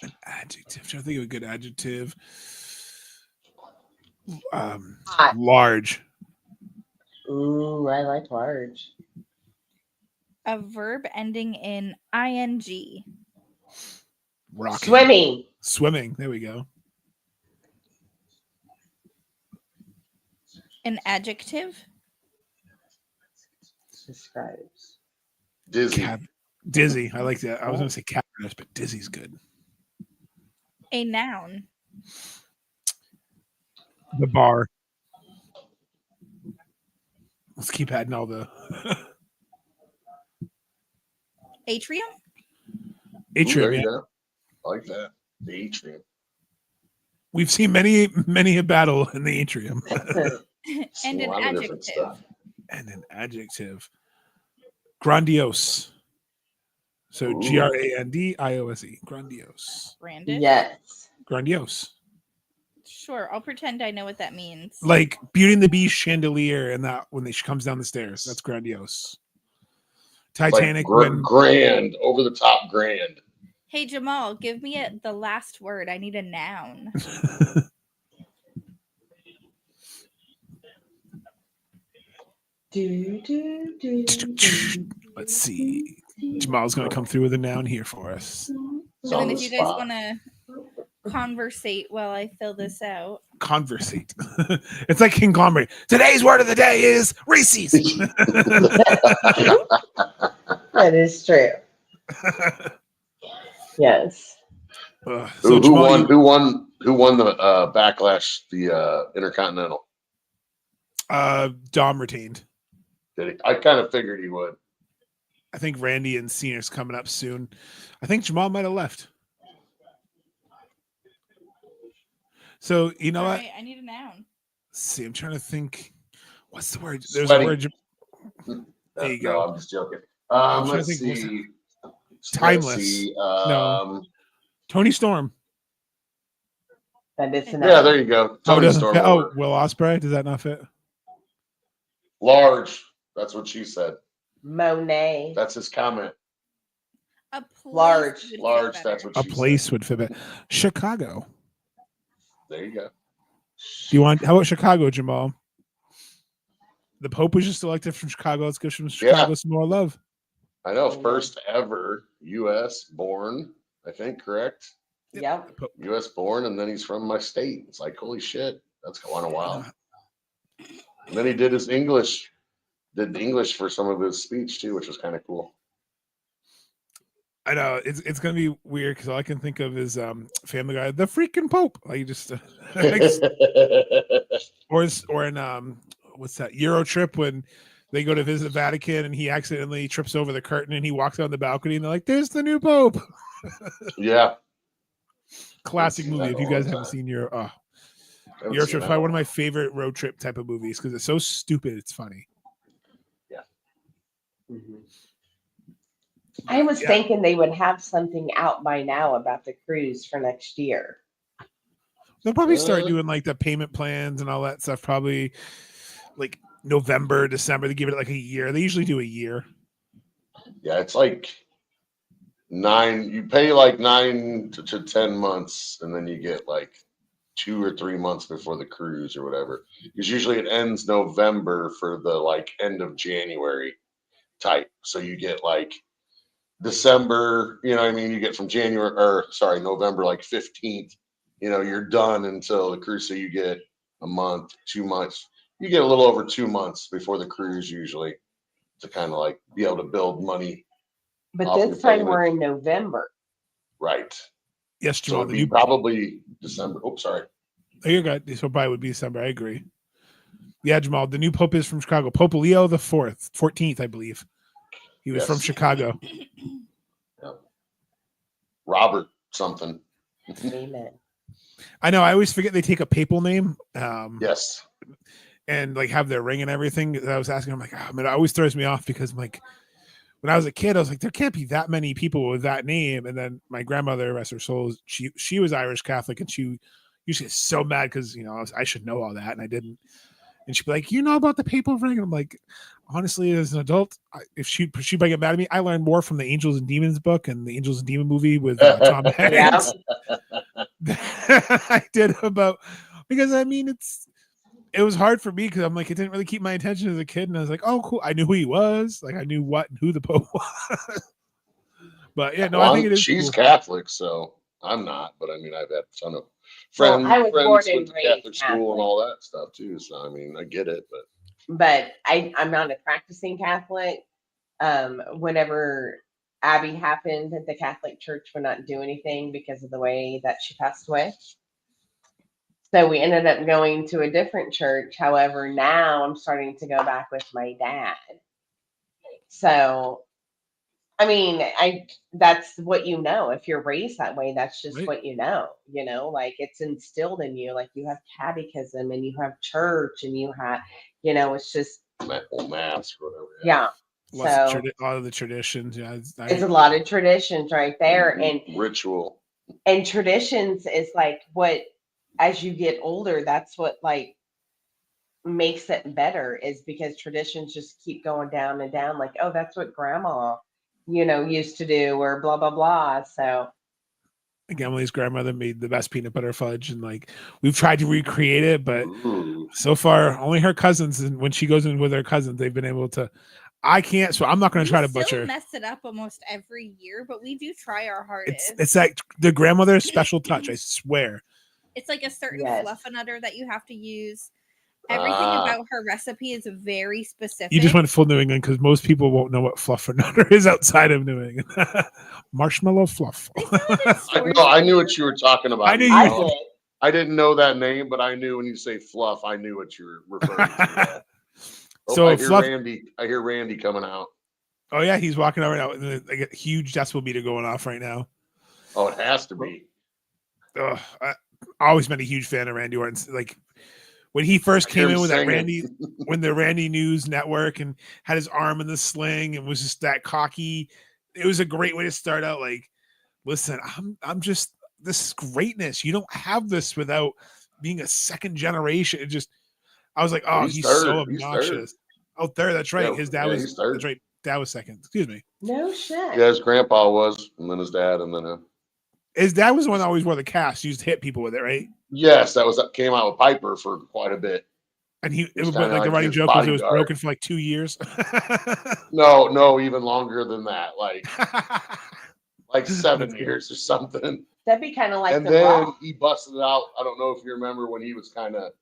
An adjective. I'm trying to think of a good adjective. Hot. Large. Ooh, I like large. A verb ending in ing. Rocking. Swimming. Swimming. There we go. An adjective. Describes. Dizzy. Dizzy. I like that. I was going to say cavernous, but dizzy's good. A noun. The bar. Let's keep adding all the Atrium. Ooh, there atrium. you Yeah. go. I like that. The atrium. We've seen many a battle in the atrium. And A an lot of different adjective. stuff. And an adjective. Grandiose. So Ooh. Grandiose. Grandiose. Brandon. Yes. Grandiose. Sure. I'll pretend I know what that means. Like Beauty and the Beast chandelier and that when she comes down the stairs. That's grandiose. Like Titanic when grand, over the top grand. Hey Jamal, give me the last word. I need a noun. Let's see. Jamal's going to come through with a noun here for us. It's And on then the if you guys spot. want to conversate while I fill this out. Conversate. It's like conglomerate. Today's word of the day is Reese's. That is true. Yes. So who Jamal, won? Who won? Who won the Backlash? The Intercontinental. Dom retained. Did he? I kind of figured he would. I think Randy and Cena's coming up soon. I think Jamal might have left. So you know All what? right, I need a noun. Let's see, I'm trying to think. What's the word? There's Sweaty. a word. There you No, go. I'm just joking. I'm trying Let's to think, what's see. Timeless. Let's see. No. Tony Storm. That is an Yeah, there you go. Tony Storm. Oh, Will Ospreay. Does that not fit? Large. That's what she said. Monet. That's his comment. A place Large. would fit Large. better. That's what A she place said. would fit it. Chicago. There you go. Do you want? How about Chicago, Jamal? The Pope was just elected from Chicago. Let's give Chicago some more love. I know. First ever U.S. born. I think correct. Yep. U.S. born, and then he's from my state. It's like holy shit. That's going a while. And then he did his English. Did English for some of his speech too, which was kind of cool. I know it's gonna be weird because all I can think of is Family Guy, the freaking Pope. Like just or in what's that Euro trip when they go to visit the Vatican and he accidentally trips over the curtain and he walks on the balcony and they're like, "There's the new Pope." Yeah, Classic movie. If you guys haven't seen Euro Trip, probably one of my favorite road trip type of movies because it's so stupid. It's funny. Yeah. Mm-hmm. I was thinking they would have something out by now about the cruise for next year. They'll probably start doing like the payment plans and all that stuff. Probably like November, December. They give it like a year. They usually do a year. Yeah, it's like 9. You pay like 9 to 10 months, and then you get like 2 or 3 months before the cruise or whatever. Because usually it ends November for the like end of January type. So you get like December, you know what I mean? You get from November like 15th, you're done until the cruise. So you get a month, 2 months. You get a little over 2 months before the cruise usually to kind of like be able to build money. But this time we're in November. Right. Yes, Jamal. So it'd be probably December. Oh, sorry. Oh, you're good. So probably would be December. I agree. Yeah, Jamal. The new Pope is from Chicago. Pope Leo the 14th, I believe. He was from Chicago. Yep. Robert something. Amen. I know. I always forget they take a papal name. Yes. And like have their ring and everything. I was asking, I'm like, it always throws me off because I'm like, when I was a kid, I was like, there can't be that many people with that name. And then my grandmother, rest her soul, she was Irish Catholic, and she used to get so mad because I should know all that, and I didn't. And she'd be like, "You know about the papal ring?" And I'm like, honestly, as an adult, if she'd get mad at me, I learned more from the Angels and Demons book and the Angels and Demon movie with Tom Hanks. I did about because it was hard for me because I'm like, it didn't really keep my attention as a kid. And I was like, oh, cool. I knew who he was. Like, I knew what and who the Pope was. But yeah, no, I think it is. She's cool. Catholic, so I'm not. But I mean, I've had a ton of friends went to Catholic school and all that stuff too. So I mean, I get it. But I'm not a practicing Catholic. Whenever Abby happened at the Catholic Church, would not do anything because of the way that she passed away. So we ended up going to a different church. However, now I'm starting to go back with my dad. So, I mean, that's what if you're raised that way, that's just right. what like it's instilled in you. Like you have catechism and you have church and you have, it's just mass or whatever. Yeah. So a lot of the traditions. Yeah. It's a lot of traditions right there. And ritual. And traditions is like what, as you get older, that's what like makes it better, is because traditions just keep going down and down. Like, oh, that's what grandma, used to do, or blah, blah, blah. So Like Emily's grandmother made the best peanut butter fudge, and like we've tried to recreate it, but Ooh. so far only her cousins, and when she goes in with her cousins, they've been able to. I can't, so I'm not going to try to still butcher. mess it up almost every year, but we do try our hardest. It's like the grandmother's special touch. I swear. It's like a certain Yes. fluffernutter that you have to use. Everything about her recipe is very specific. You just went full New England because most people won't know what fluffernutter is outside of New England. Marshmallow fluff. I knew what you were talking about. I knew I you. did. I didn't know that name, but I knew when you say fluff, I knew what you were referring to. So I hear fluff. I hear Randy coming out. Oh yeah, he's walking out right now. Like a huge decibel meter going off right now. Oh, it has to be. I've always been a huge fan of Randy Orton. Like when he first came in with that when the Randy News Network and had his arm in the sling and was just that cocky. It was a great way to start out. Like, listen, I'm just this greatness. You don't have this without being a second generation. It just, I was like, oh, he's so obnoxious. Oh, third. That's right. Yeah, his dad was. That's right. Dad was second. Excuse me. No shit. Yeah, his grandpa was, and then his dad, and then his dad was the one that always wore the cast. He used to hit people with it, right? Yes, that came out with Piper for quite a bit. And it was like the running joke was it was broken for like 2 years. No, even longer than that. Like 7 years or something. That'd be kind of like and then he busted it out. I don't know if you remember when he was kind of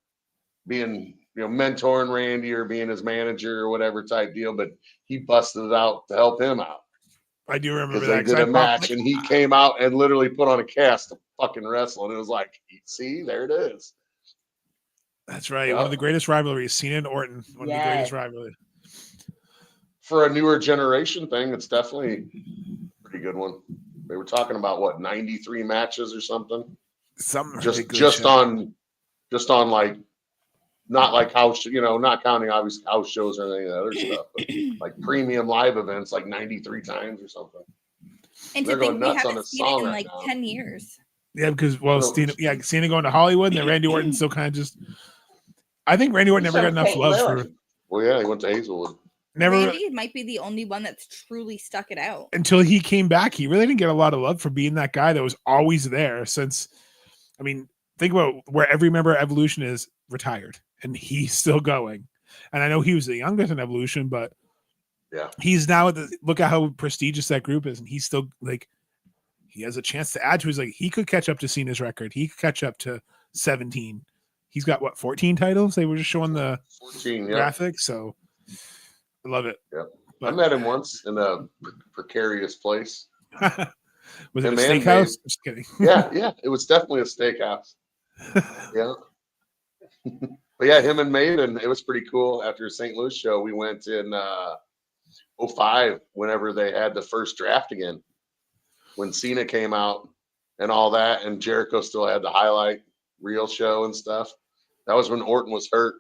being, mentoring Randy or being his manager or whatever type deal, but he busted it out to help him out. I do remember that. They did a match and he came out and literally put on a cast to fucking wrestle. And it was like, see, there it is. That's right. Yep. One of the greatest rivalries. Cena and Orton. One of the greatest rivalries. For a newer generation thing, it's definitely a pretty good one. They were talking about 93 matches or something. Something just on like not like house, not counting obviously house shows or any other stuff, but like premium live events, like 93 times or something. And to think we haven't seen it in like 10 years. Yeah, because Cena going to Hollywood and then Randy Orton still kind of just. I think Randy Orton never got enough love for. Well, yeah, he went to Hazelwood. Randy might be the only one that's truly stuck it out. Until he came back, he really didn't get a lot of love for being that guy that was always there since. I mean, think about where every member of Evolution is retired and he's still going. And I know he was the youngest in Evolution, but yeah, he's now look at how prestigious that group is, and he's still like he has a chance to add to his he could catch up to Cena's record. He could catch up to 17. He's got 14 titles? They were just showing the 14 graphics, so I love it. Yeah, I met him once in a precarious place. Was it a steakhouse? Just kidding. Yeah, it was definitely a steakhouse. Yeah. But yeah, him and Maiden, it was pretty cool. After St. Louis show, we went in 05 whenever they had the first draft again. When Cena came out and all that, and Jericho still had the highlight reel show and stuff. That was when Orton was hurt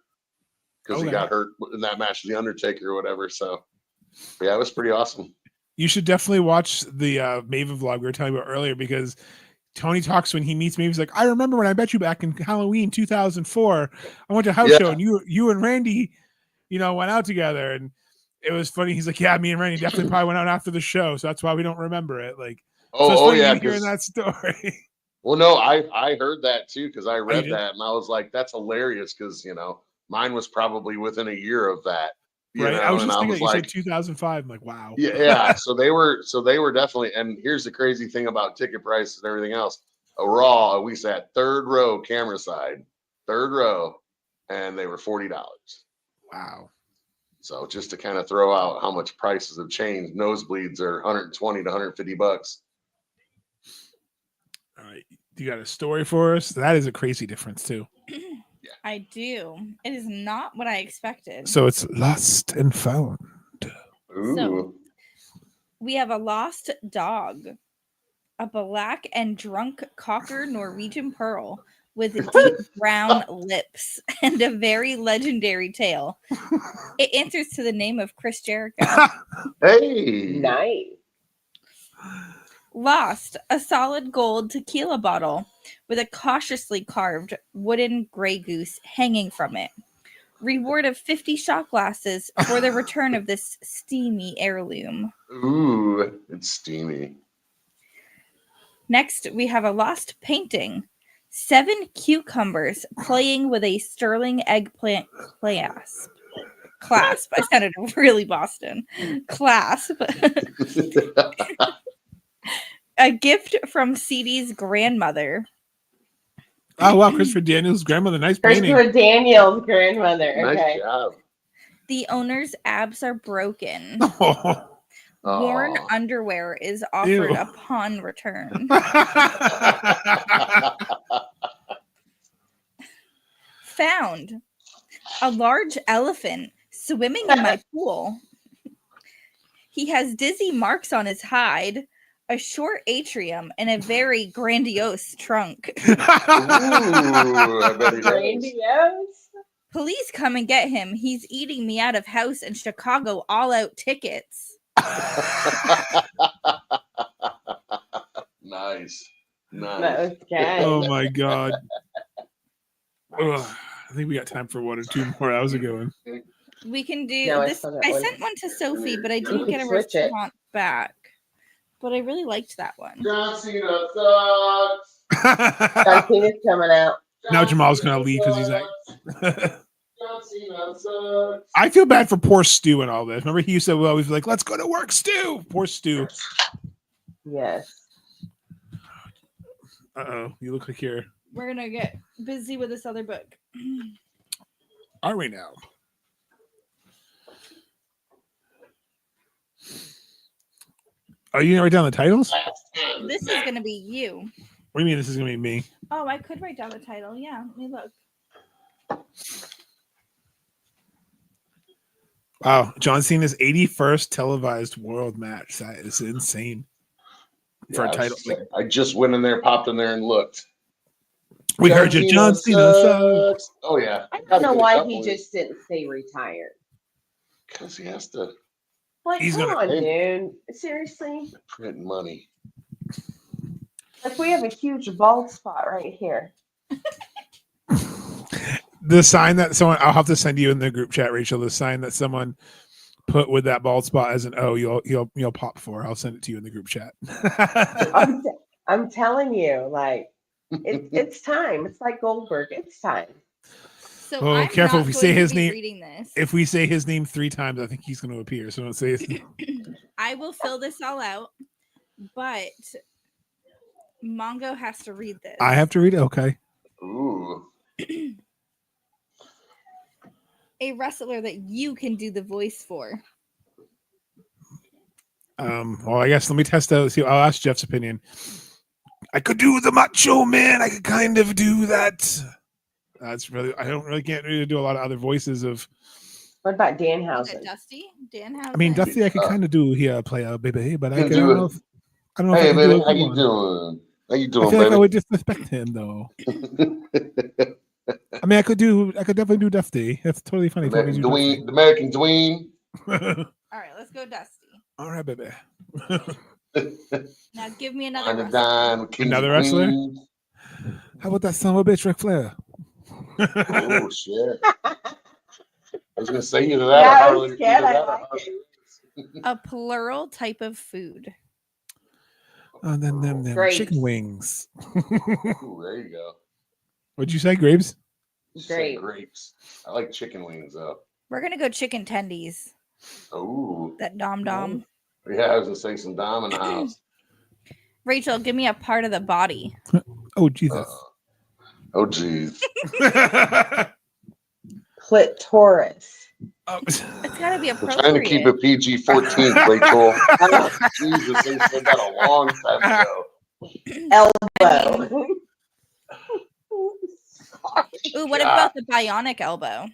because he got hurt in that match with The Undertaker or whatever. So yeah, it was pretty awesome. You should definitely watch the Maven vlog we were talking about earlier because Tony talks when he meets me. He's like, I remember when I met you back in Halloween 2004. I went to a house show and you and Randy, went out together. And it was funny. He's like, yeah, me and Randy definitely probably went out after the show. So that's why we don't remember it. Like, yeah. Hearing that story. Well, no, I heard that too because I read that and I was like, that's hilarious because, mine was probably within a year of that. Right. I was just thinking you said 2005. I'm like, wow. Yeah. So they were definitely, and here's the crazy thing about ticket prices and everything else. A Raw, we sat third row camera side, third row, and they were $40. Wow. So just to kind of throw out how much prices have changed, nosebleeds are 120 to 150 bucks. All right. You got a story for us? That is a crazy difference too. Yeah. I do. It is not what I expected. So it's lost and found. Ooh. So we have a lost dog, a black and drunk cocker Norwegian pearl with deep brown lips and a very legendary tail. It answers to the name of Chris Jericho. Hey. Nice. Lost, a solid gold tequila bottle with a cautiously carved wooden gray goose hanging from it. Reward of 50 shot glasses for the return of this steamy heirloom. Ooh, it's steamy. Next, we have a lost painting. 7 cucumbers playing with a sterling eggplant clasp. I sounded really Boston. Clasp. A gift from CD's grandmother. Oh wow, Christopher Daniels' grandmother, nice painting. Christopher Daniels' grandmother. Nice Okay. job. The owner's abs are broken. Oh. Worn Aw. underwear is offered Ew. upon return. Found a large elephant swimming in my pool. He has dizzy marks on his hide, a short atrium, and a very grandiose trunk. Ooh, I bet he does. Grandiose. Police come and get him. He's eating me out of house in Chicago all-out tickets. Nice. That was good. Oh my god. Ugh, I think we got time for 1 or 2 more. That was a good one. We can do No, I this. saw that I one. sent one to Sophie, but I didn't could get a switch it. response back. But I really liked that one. John Cena sucks. John Cena's coming out. Now Jamal's gonna leave because he's like. John Cena sucks. I feel bad for poor Stu and all this. Remember, he used to always be like, "Let's go to work, Stu." Poor Stu. Yes. Uh-oh, you look like you're. We're gonna get busy with this other book. Are we now? Are you gonna write down the titles? This is gonna be you. What do you mean this is gonna be me? Oh, I could write down the title. Yeah, let me look. Wow, John Cena's 81st televised world match. That is insane. For a title. I just went in there, popped in there, and looked. We heard you, John Cena. sucks. Oh yeah. I don't know why he just didn't stay retired. Because he has to Like, He's come gonna- on, dude. Seriously? print money. Like, we have a huge bald spot right here. The sign that someone, I'll have to send you in the group chat, Rachel. The sign that someone put with that bald spot as an O, you'll pop for. I'll send it to you in the group chat. I'm telling you, like, it's time. It's like Goldberg. It's time. So Oh, I'm careful not if we say going to his be name- reading this. If we say his name 3 times, I think he's going to appear. So don't say his name. I will fill this all out, but Mongo has to read this. I have to read it. Okay. Ooh. A wrestler that you can do the voice for. Well, I guess let me test out. See, I'll ask Jeff's opinion. I could do the Macho Man. I could kind of do that. That's really. I don't really can't really do a lot of other voices of. What about Is it Danhausen? Dusty? Danhausen? I mean, Dusty, I could kind of do here, play a baby, but I Can don't do know. it. I don't know. Hey, if I can baby, do a how good you one. doing? How you I doing, feel like I baby? would disrespect him, though. I mean, I could definitely do Dusty. That's totally funny. American Dwayne, the American Dwayne. Dwayne. All right, let's go Dusty. All right, baby. Now give me another On the wrestler. dime, with kings Another and wrestler? queens. How about that son of a bitch, Ric Flair? Oh shit! I was gonna say either that Yeah, or I was Harley. scared. Either I that or like Harley. A plural type of food. And then Grapes. chicken wings. Ooh, there you go. What'd you say, Graves? You said Great. grapes. I like chicken wings though. We're gonna go chicken tendies. Oh, That dom dom. yeah. I was gonna say some dom in the house. Rachel, give me a part of the body. Oh, Jesus. Oh, geez. Clitoris. Oh. It's gotta be We're appropriate. trying to keep it PG-14, Rachel. Jesus, they said that a long time ago. Elbow. Ooh, what God. about the bionic elbow?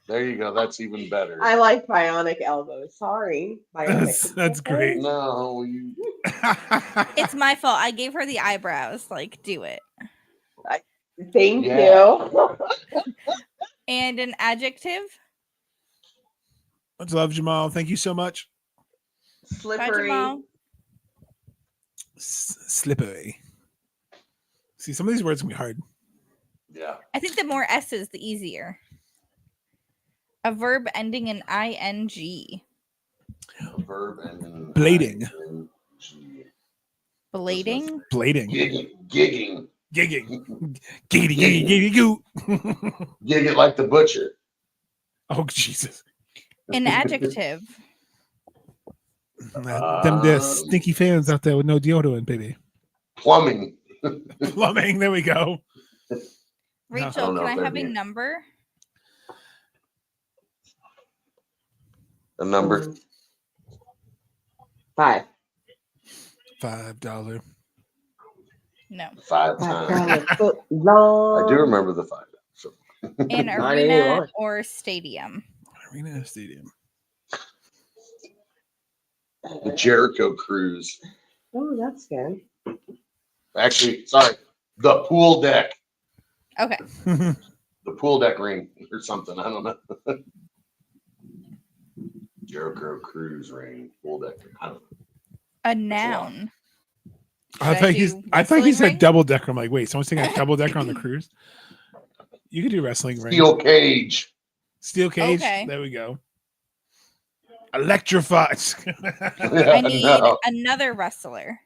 There you go. That's even better. I like bionic elbows. Sorry. Bionic. That's great. No, you. It's my fault. I gave her the eyebrows. Like, do it. Thank Yeah. you. And an adjective. Much love, Jamal. Thank you so much. Bye, Slippery. Jamal. Slippery. See, some of these words can be hard. Yeah. I think the more S's, the easier. A verb ending in ing. A verb and Blading. ing. Blading. Blading. Gigging. Giggity, giggity, goo. Gig it like the butcher. Oh, Jesus. An adjective. Them there stinky fans out there with no deodorant, baby. Plumbing. Plumbing. There we go. Rachel, know can I if have that'd a be- number? A number. 5. $5. No. 5 times. $5 foot long. I do remember the 5. So An Not arena anymore. or stadium. Arena Stadium. the Jericho Cruise. Oh, that's good. Actually, sorry, the pool deck. Okay. The pool deck ring or something. I don't know. Jericho Cruise ring, pool deck ring. I don't know. A noun. I Should I thought he do said wrestling double decker. I'm like, wait, someone's taking a double decker on the cruise? You could do wrestling ring. Steel cage. Steel cage. Okay. There we go. Electrified. I need another wrestler.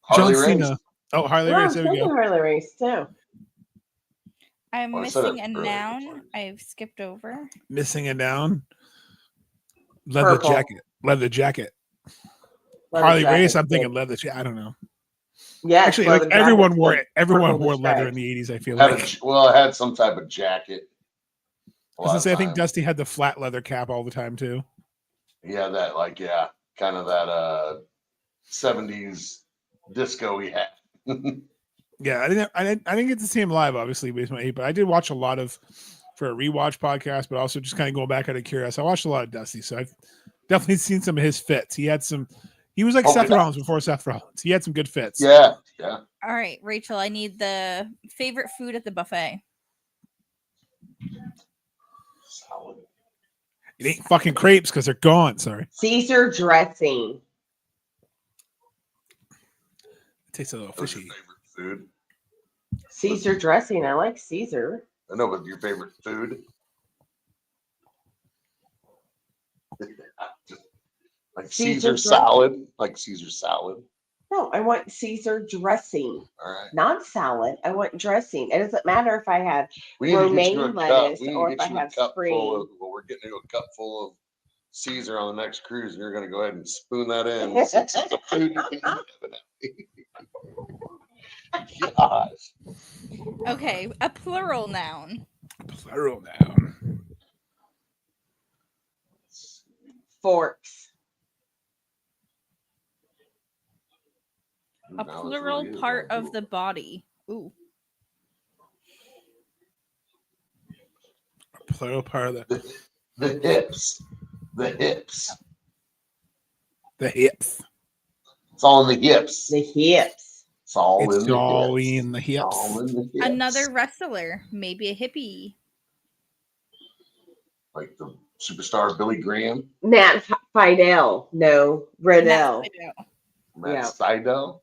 Harley John Race. Cena. Oh, Harley Well, I Race. was There we thinking go. Harley Race too. I'm Oh, I said missing it a earlier, noun. sorry. I've skipped over. Missing it down. Leather Purple. jacket. Leather jacket. Leather Harley jacket, Race. I'm good. thinking leather jacket. I don't know. Yes, Actually, leather like everyone jacket, wore good. it. Everyone Purple wore leather stripes. in the 80s. I feel Had like. it had some type of jacket. I was gonna say, I think Dusty had the flat leather cap all the time too. Yeah, that kind of that 70s disco he had. Yeah, I didn't get to see him live, obviously, Basement 8, but I did watch a lot of for a rewatch podcast, but also just kind of going back out of curiosity. I watched a lot of Dusty, so I've definitely seen some of his fits. He was like Oh, Seth yeah. Rollins before Seth Rollins. He had some good fits. Yeah. All right, Rachel, I need the favorite food at the buffet. Solid. It ain't fucking crepes because they're gone. Sorry. Caesar dressing. It tastes a little What's your fishy. favorite food? Caesar dressing. I like Caesar. I know, but your favorite food? Like Caesar Caesar salad? Like Caesar salad? No, I want Caesar dressing, All right. not salad. I want dressing. It doesn't matter if I have We need to get you a romaine cup. lettuce We need or to if get I you a have cup full of, spring. well, we're getting you a cup full of Caesar on the next cruise, and you're going to go ahead and spoon that in. Since it's a food you can have it. Gosh. Okay, a plural noun. Plural noun. Forks. A Now it's plural really part good. of the body. Ooh. Plural part of The hips. The hips. the hips. It's all in the hips. The hips. It's all It's in the all hips. in the It's hips. all in the hips. Another wrestler, maybe a hippie. Like the superstar Billy Graham, Matt Fidel. No, Riddell. Matt Sydal. Matt Yeah. Seidel.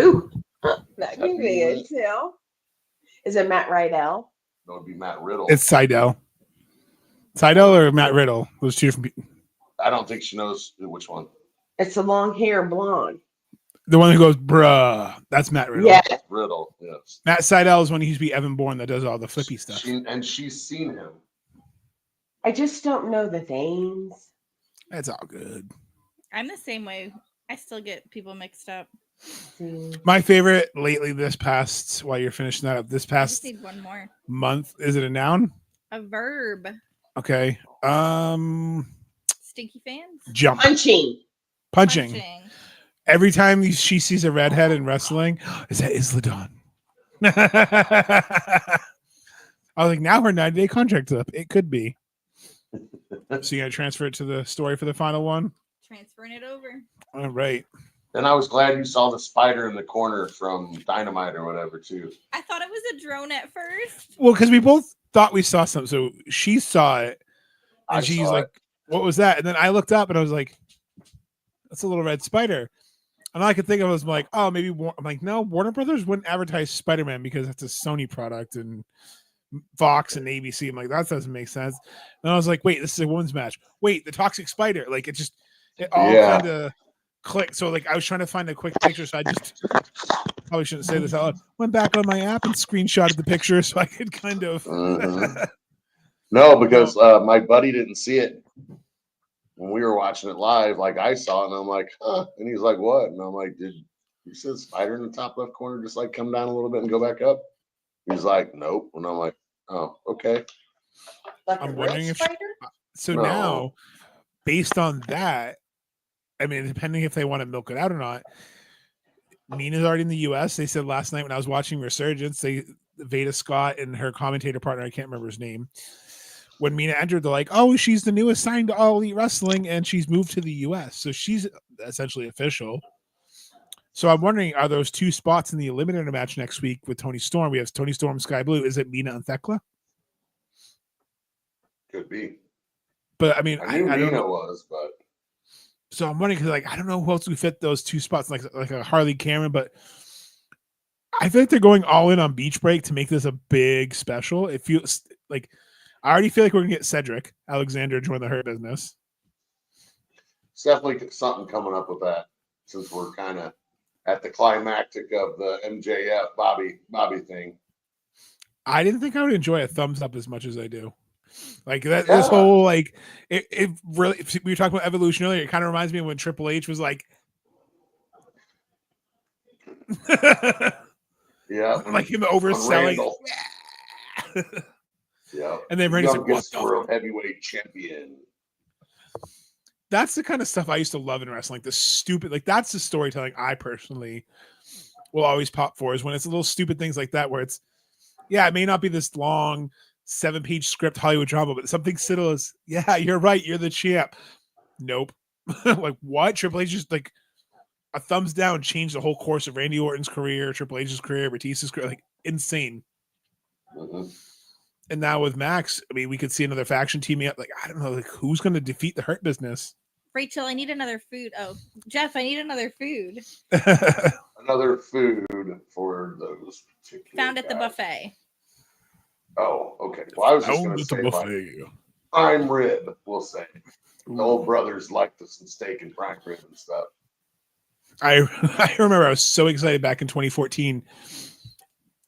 Ooh, that could be it too. Is it Matt Rydell? That would be Matt Riddle. It's Seidel. Seidel or Matt Riddle? Those two different people. I don't think she knows which one. It's the long hair blonde. The one who goes, bruh. That's Matt Riddle. Yeah. Riddle, yes. Matt Seidel is when he used to be Evan Bourne that does all the flippy stuff. She's seen him. I just don't know the names. That's all good. I'm the same way. I still get people mixed up. My favorite lately this past, while you're finishing that up, this I just past need one more. month, is it a noun? A verb. Okay. Stinky fans. Jump. Punching. Punching. Every time she sees a redhead in wrestling, is that Isladon? I was like, now her 90-day contract's up. It could be. So you gotta transfer it to the story for the final one? Transferring it over. All right. And I was glad you saw the spider in the corner from Dynamite or whatever, too. I thought it was a drone at first. Well, because we both thought we saw something. So she saw it. And I she's saw like, it. what was that? And then I looked up and I was like, that's a little red spider. And all I could think of was like, oh, maybe I'm like, no, Warner Brothers wouldn't advertise Spider-Man because that's a Sony product and Fox and ABC. I'm like, that doesn't make sense. And I was like, wait, this is a women's match. Wait, the toxic spider. Like it all Yeah. kind of click. So like I was trying to find a quick picture, so I just probably shouldn't say this out loud. Went back on my app and screenshotted the picture so I could kind of. No, because my buddy didn't see it when we were watching it live. Like I saw it, and I'm like, huh? And he's like, what? And I'm like, did you see the spider in the top left corner just like come down a little bit and go back up? He's like, nope. And I'm like, oh, okay. Like I'm a wondering real if spider? so No. now, based on that, I mean, depending if they want to milk it out or not. Mina's already in the U.S. They said last night when I was watching Resurgence, Veda Scott and her commentator partner, I can't remember his name. When Mina entered, they're like, "Oh, she's the newest signed to All Elite Wrestling, and she's moved to the U.S., so she's essentially official." So I'm wondering, are those two spots in the Eliminator match next week with Tony Storm? We have Tony Storm, Sky Blue. Is it Mina and Thekla? Could be. But I mean, I knew I don't Mina know. was, but So I'm wondering because, like, I don't know who else would fit those two spots, like a Harley Cameron, but I feel like they're going all in on Beach Break to make this a big special. It feels like I already feel like we're gonna get Cedric Alexander join the Hurt Business. it's definitely something coming up with that since we're kind of at the climactic of the MJF Bobby thing. I didn't think I would enjoy a thumbs up as much as I do. Like that, this whole like it really. We were talking about Evolution earlier. It kind of reminds me of when Triple H was like, yeah, like him overselling. Yeah, And then Randy's like, youngest world heavyweight champion. That's the kind of stuff I used to love in wrestling. The stupid, like that's the storytelling I personally will always pop for is when it's little stupid things like that where it's, yeah, it may not be this long 7-page script Hollywood drama, but something subtle is, yeah, you're right, you're the champ. Nope. Like what? Triple H just like a thumbs down changed the whole course of Randy Orton's career, Triple H's career, Batista's career, like insane. Mm-hmm. And now with Max, I mean, we could see another faction teaming up. Like, I don't know, like who's going to defeat the Hurt Business? Rachel, I need another food. Oh, Jeff, I need another food. Another food for those particular Found at the buffet. Oh, okay. Well, I was just going to say like prime rib, we'll say. The old brothers liked some steak and prime rib and stuff. I remember I was so excited back in 2014.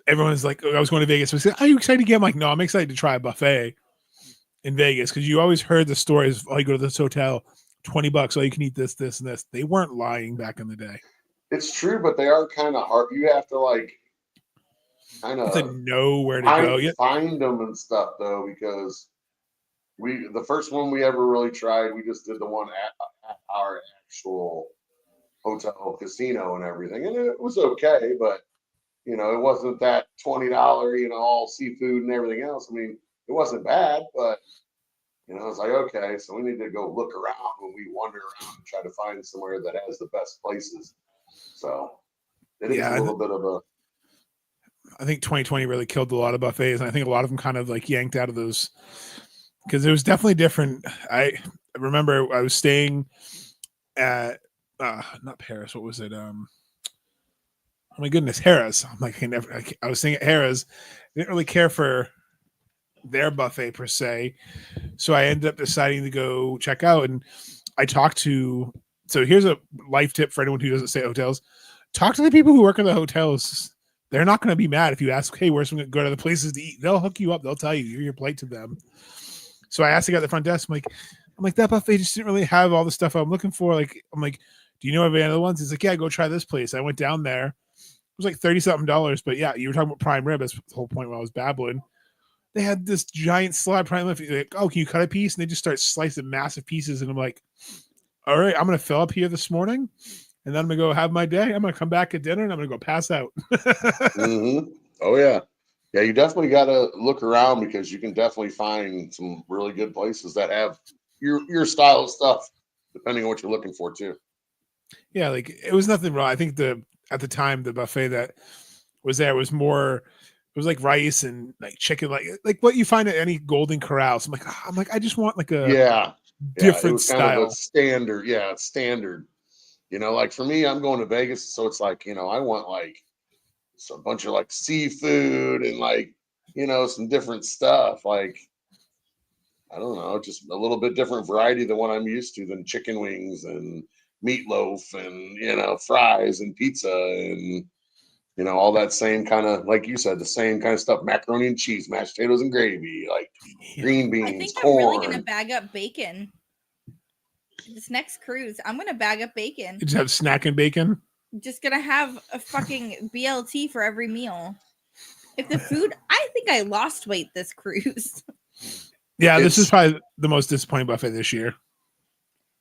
Everyone was like, I was going to Vegas. I said, are you excited again? I'm like, no, I'm excited to try a buffet in Vegas because you always heard the stories. Oh, you go to this hotel, $20. Oh, you can eat this, this, and this. They weren't lying back in the day. It's true, but they are kind of hard. You have to like kind of know where to go. Yeah. Find them and stuff though, because the first one we ever really tried, we just did the one at our actual hotel casino and everything, and it was okay, but you know, it wasn't that $20, you know, all seafood and everything else. I mean, it wasn't bad, but you know, it's like, okay, so we need to go look around when we wander around and try to find somewhere that has the best places. So it is a little bit of a. I think 2020 really killed a lot of buffets, and I think a lot of them kind of like yanked out of those because it was definitely different. I remember I was staying at not Paris. What was it? Oh my goodness, Harrah's. I'm like, I was staying at Harrah's. I didn't really care for their buffet per se, so I ended up deciding to go check out. And I talked to. So here's a life tip for anyone who doesn't stay at hotels: talk to the people who work in the hotels. They're not going to be mad if you ask, "Hey, where's some good other places to eat?" They'll hook you up. They'll tell you. You're your plate to them. So I asked the guy at the front desk. I'm like, that buffet just didn't really have all the stuff I'm looking for. Like, I'm like, do you know of any other ones? He's like, yeah, go try this place. I went down there. It was like $30-something, but yeah, you were talking about prime rib. That's the whole point while I was babbling. They had this giant slab prime rib. Like, oh, can you cut a piece? And they just start slicing massive pieces. And I'm like, all right, I'm going to fill up here this morning. And then I'm going to go have my day. I'm going to come back at dinner and I'm going to go pass out. Mm-hmm. Oh, yeah. Yeah, you definitely got to look around because you can definitely find some really good places that have your style of stuff, depending on what you're looking for, too. Yeah, like it was nothing wrong. I think at the time, the buffet that was there was more, it was like rice and like chicken, like what you find at any Golden Corral. So I'm like, I just want like a different it was style. kind of a standard. Yeah, it's standard. You know, like for me, I'm going to Vegas, so it's like, you know, I want like a bunch of like seafood and like, you know, some different stuff. Like, I don't know, just a little bit different variety than what I'm used to than chicken wings and meatloaf and, fries and pizza and, all that same kind of, like you said, the same kind of stuff, macaroni and cheese, mashed potatoes and gravy, like green I beans, think I'm really corn. gonna bag up bacon. This next cruise, I'm gonna bag up bacon. You just have snack and bacon. Just gonna have a fucking BLT for every meal. If the food, I think I lost weight this cruise. Yeah, this is It's- probably the most disappointing buffet this year.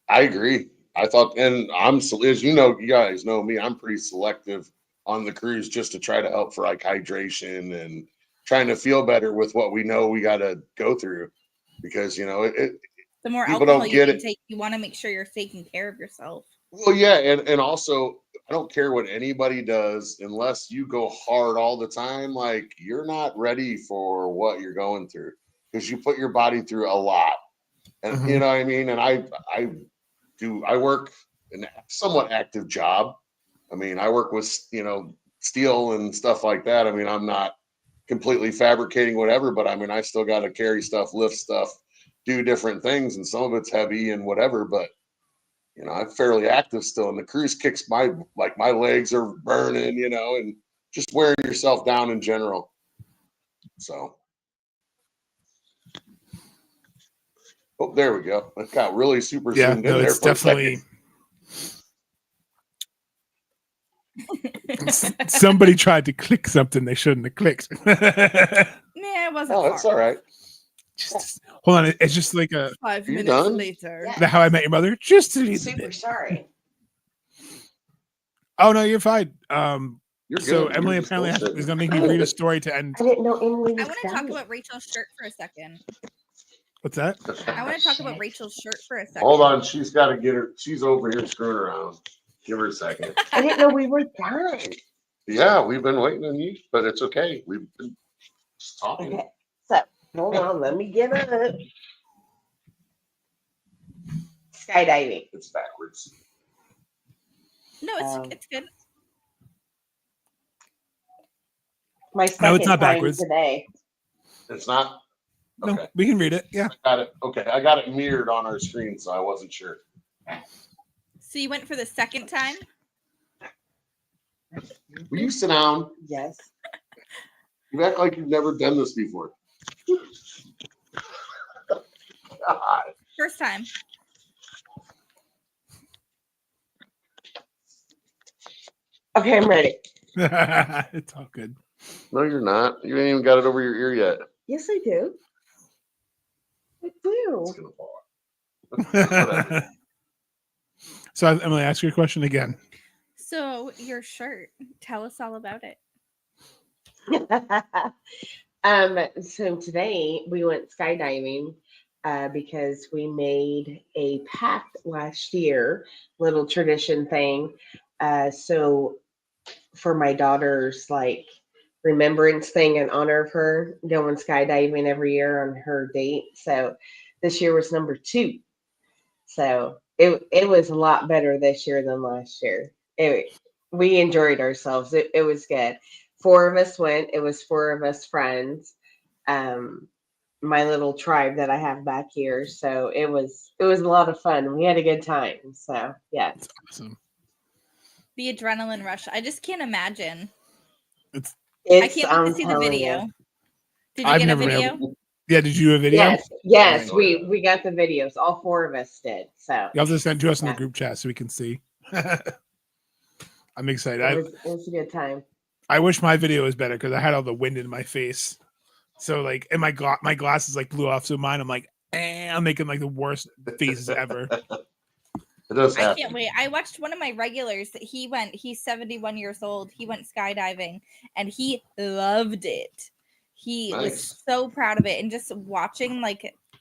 I agree. I thought, and as you guys know me, I'm pretty selective on the cruise just to try to help for like hydration and trying to feel better with what we know we got to go through, because The more People alcohol don't you get can it. take, you want to make sure you're taking care of yourself. Well, yeah, and also I don't care what anybody does unless you go hard all the time. Like, you're not ready for what you're going through because you put your body through a lot, and Mhm. you know what I mean. And I work a somewhat active job. I mean, I work with steel and stuff like that. I mean, I'm not completely fabricating whatever, but I mean, I still got to carry stuff, lift stuff, do different things, and some of it's heavy and whatever, but I'm fairly active still, and the cruise kicks my legs are burning, and just wearing yourself down in general. So, oh, there we go. It got really super Yeah, zoomed no, in there it's for definitely. a second. Somebody tried to click something they shouldn't have clicked. Yeah, it wasn't Oh, far. that's all right. Just hold on, it's just like a 5 Are you minutes done? later. Yeah. the How I Met Your Mother. Just a little Super bit. sorry. Oh no, you're fine. You're So good. Emily You're just apparently bullshitting. is gonna make me read a story to end. I didn't know Emily I was want to talk dying. about Rachel's shirt for a second. What's that? I want to talk about Shit. Rachel's shirt for a second. Hold on, she's got to get her. She's over here screwing around. Give her a second. I didn't know we were done. Yeah, we've been waiting on you, but it's okay. We've been just talking. Okay, so hold on, let me get up. Skydiving. It's backwards. No, it's good. My No, second it's not time backwards. today. It's not. No, Okay. we can read it. Yeah. I got it. Okay, I got it mirrored on our screen, so I wasn't sure. So you went for the second time? Will you sit down? Yes. You act like you've never done this before. God. First time. Okay, I'm ready. It's all good. No, you're not. You ain't even got it over your ear yet. Yes, I do. I do. It's gonna fall off. Whatever. So Emily, ask your question again. So your shirt, tell us all about it. So today we went skydiving because we made a pact last year, little tradition thing. So for my daughter's remembrance thing in honor of her going skydiving every year on her date. So this year was number 2. So it was a lot better this year than last year. We enjoyed ourselves. It was good. 4 of us went. It was 4 of us friends. My little tribe that I have back here. So it was a lot of fun. We had a good time. So yeah. It's awesome. The adrenaline rush. I just can't imagine. I It's, can't wait I'm to see the telling video. you. Did you I've get a never been video? able- Yeah, did you do a video? Yes, we got the videos. All 4 of us did. So You have to send to us in Yeah. the group chat so we can see. I'm excited. it was a good time. I wish my video was better because I had all the wind in my face. So and my glasses blew off. So mine, I'm I'm making the worst faces ever. It does I happen. can't wait. I watched one of my regulars. He's 71 years old. He went skydiving and he loved it. He Nice. was so proud of it. And just watching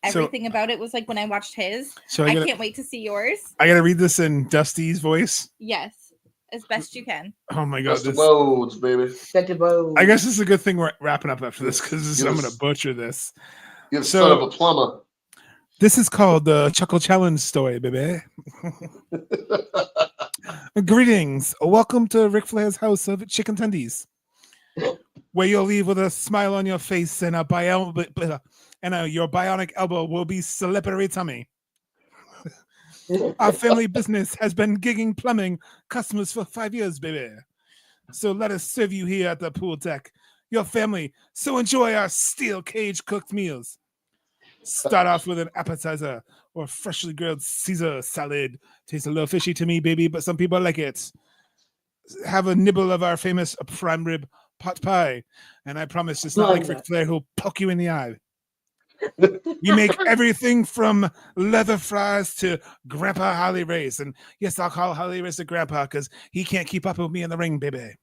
everything about it was like when I watched his. So I can't wait to see yours. I gotta read this in Dusty's voice. Yes, as best you can. Oh my god! That's the modes, baby. I guess this is a good thing we're wrapping up after this because I'm gonna butcher this. You're the So- son of a plumber. This is called the Chuckle Challenge story, baby. Greetings. Welcome to Ric Flair's house of chicken tendies, where you'll leave with a smile on your face and your bionic elbow will be slippery tummy. Our family business has been gigging plumbing customers for 5 years, baby. So let us serve you here at the pool deck. Your family. So enjoy our steel cage cooked meals. Start off with an appetizer or freshly grilled Caesar salad. Tastes a little fishy to me, baby, but some people like it. Have a nibble of our famous prime rib pot pie. And I promise it's not like Ric Flair who'll poke you in the eye. We make everything from leather fries to Grandpa Holly Race. And yes, I'll call Holly Race a grandpa because he can't keep up with me in the ring, baby.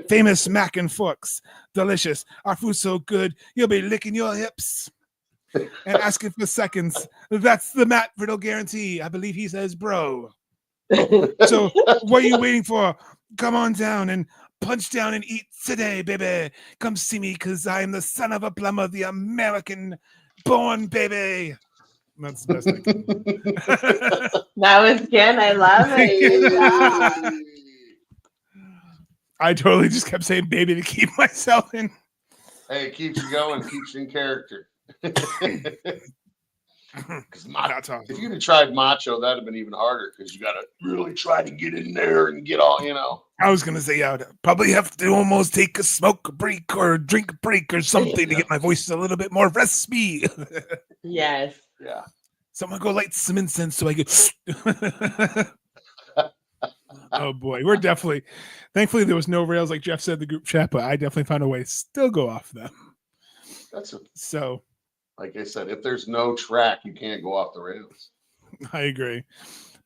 Famous mac and forks. Delicious. Our food's so good, you'll be licking your hips and asking for seconds. That's the Matt Riddle guarantee. I believe he says, bro. So what are you waiting for? Come on down and punch down and eat today, baby. Come see me because I am the son of a plumber, the American born baby. That's the best I can. That was good. I love it. Yeah. I totally just kept saying baby to keep myself in. Hey, it keeps you going, keeps you in character. Because if you'd have tried macho, that'd have been even harder because you got to really try to get in there and get all, I was going to say, I'd probably have to almost take a smoke break or a drink break or something to get my voice a little bit more raspy. Yes. Yeah. Someone go light some incense so I get. Oh boy, we're definitely. Thankfully, there was no rails like Jeff said in the group chat, but I definitely found a way to still go off them. So. Like I said, if there's no track, you can't go off the rails. I agree.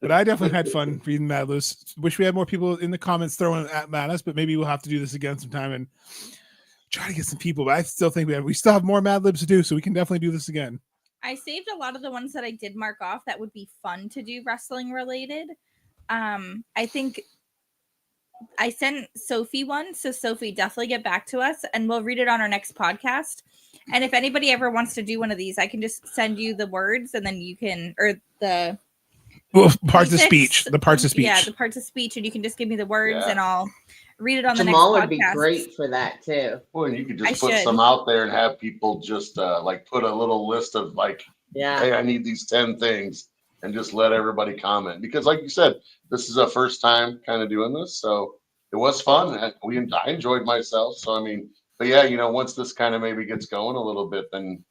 But I definitely had fun reading Mad Libs. Wish we had more people in the comments throwing at us, but maybe we'll have to do this again sometime and try to get some people. But I still think we still have more Mad Libs to do, so we can definitely do this again. I saved a lot of the ones that I did mark off that would be fun to do wrestling related. I think I sent Sophie one, so Sophie, definitely get back to us and we'll read it on our next podcast. And if anybody ever wants to do one of these, I can just send you the words and then you can, or the parts of speech. The parts of speech. Yeah, the parts of speech, and you can just give me the words and I'll read it on Jamal the next podcast. Jamal would be great for that too. Well, you could just put some out there and have people just like put a little list of like, hey, I need these 10 things, and just let everybody comment. Because like you said, this is our first time kind of doing this, so it was fun. I enjoyed myself. So I mean, but yeah, once this kind of maybe gets going a little bit, then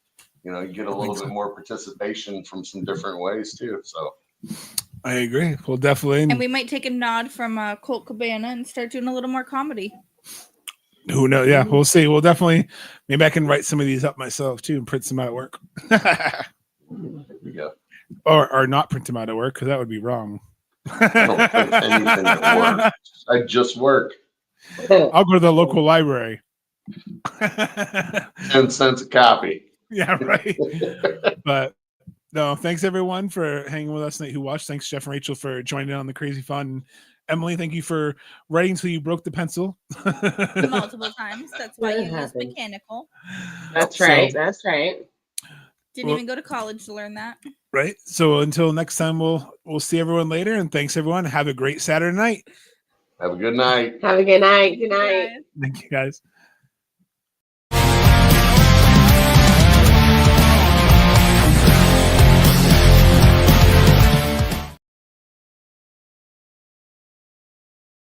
you get a little bit more participation from some different ways too. So I agree. We'll definitely. And we might take a nod from Colt Cabana and start doing a little more comedy. Who knows? Yeah, we'll see. We'll definitely. Maybe I can write some of these up myself too and print some out at work. Yeah. Or not print them out at work because that would be wrong. I don't print anything at work. I just work. I'll go to the local library. 10 cents a copy. Yeah, right. But no, thanks everyone for hanging with us tonight who watched. Thanks, Jeff and Rachel, for joining in on the crazy fun. Emily, thank you for writing till you broke the pencil. Multiple times. That's why you use mechanical. That's right. That's right. Didn't even go to college to learn that. Right. So until next time, we'll see everyone later. And thanks everyone. Have a great Saturday night. Have a good night. Have a good night. Good night. Thank you guys.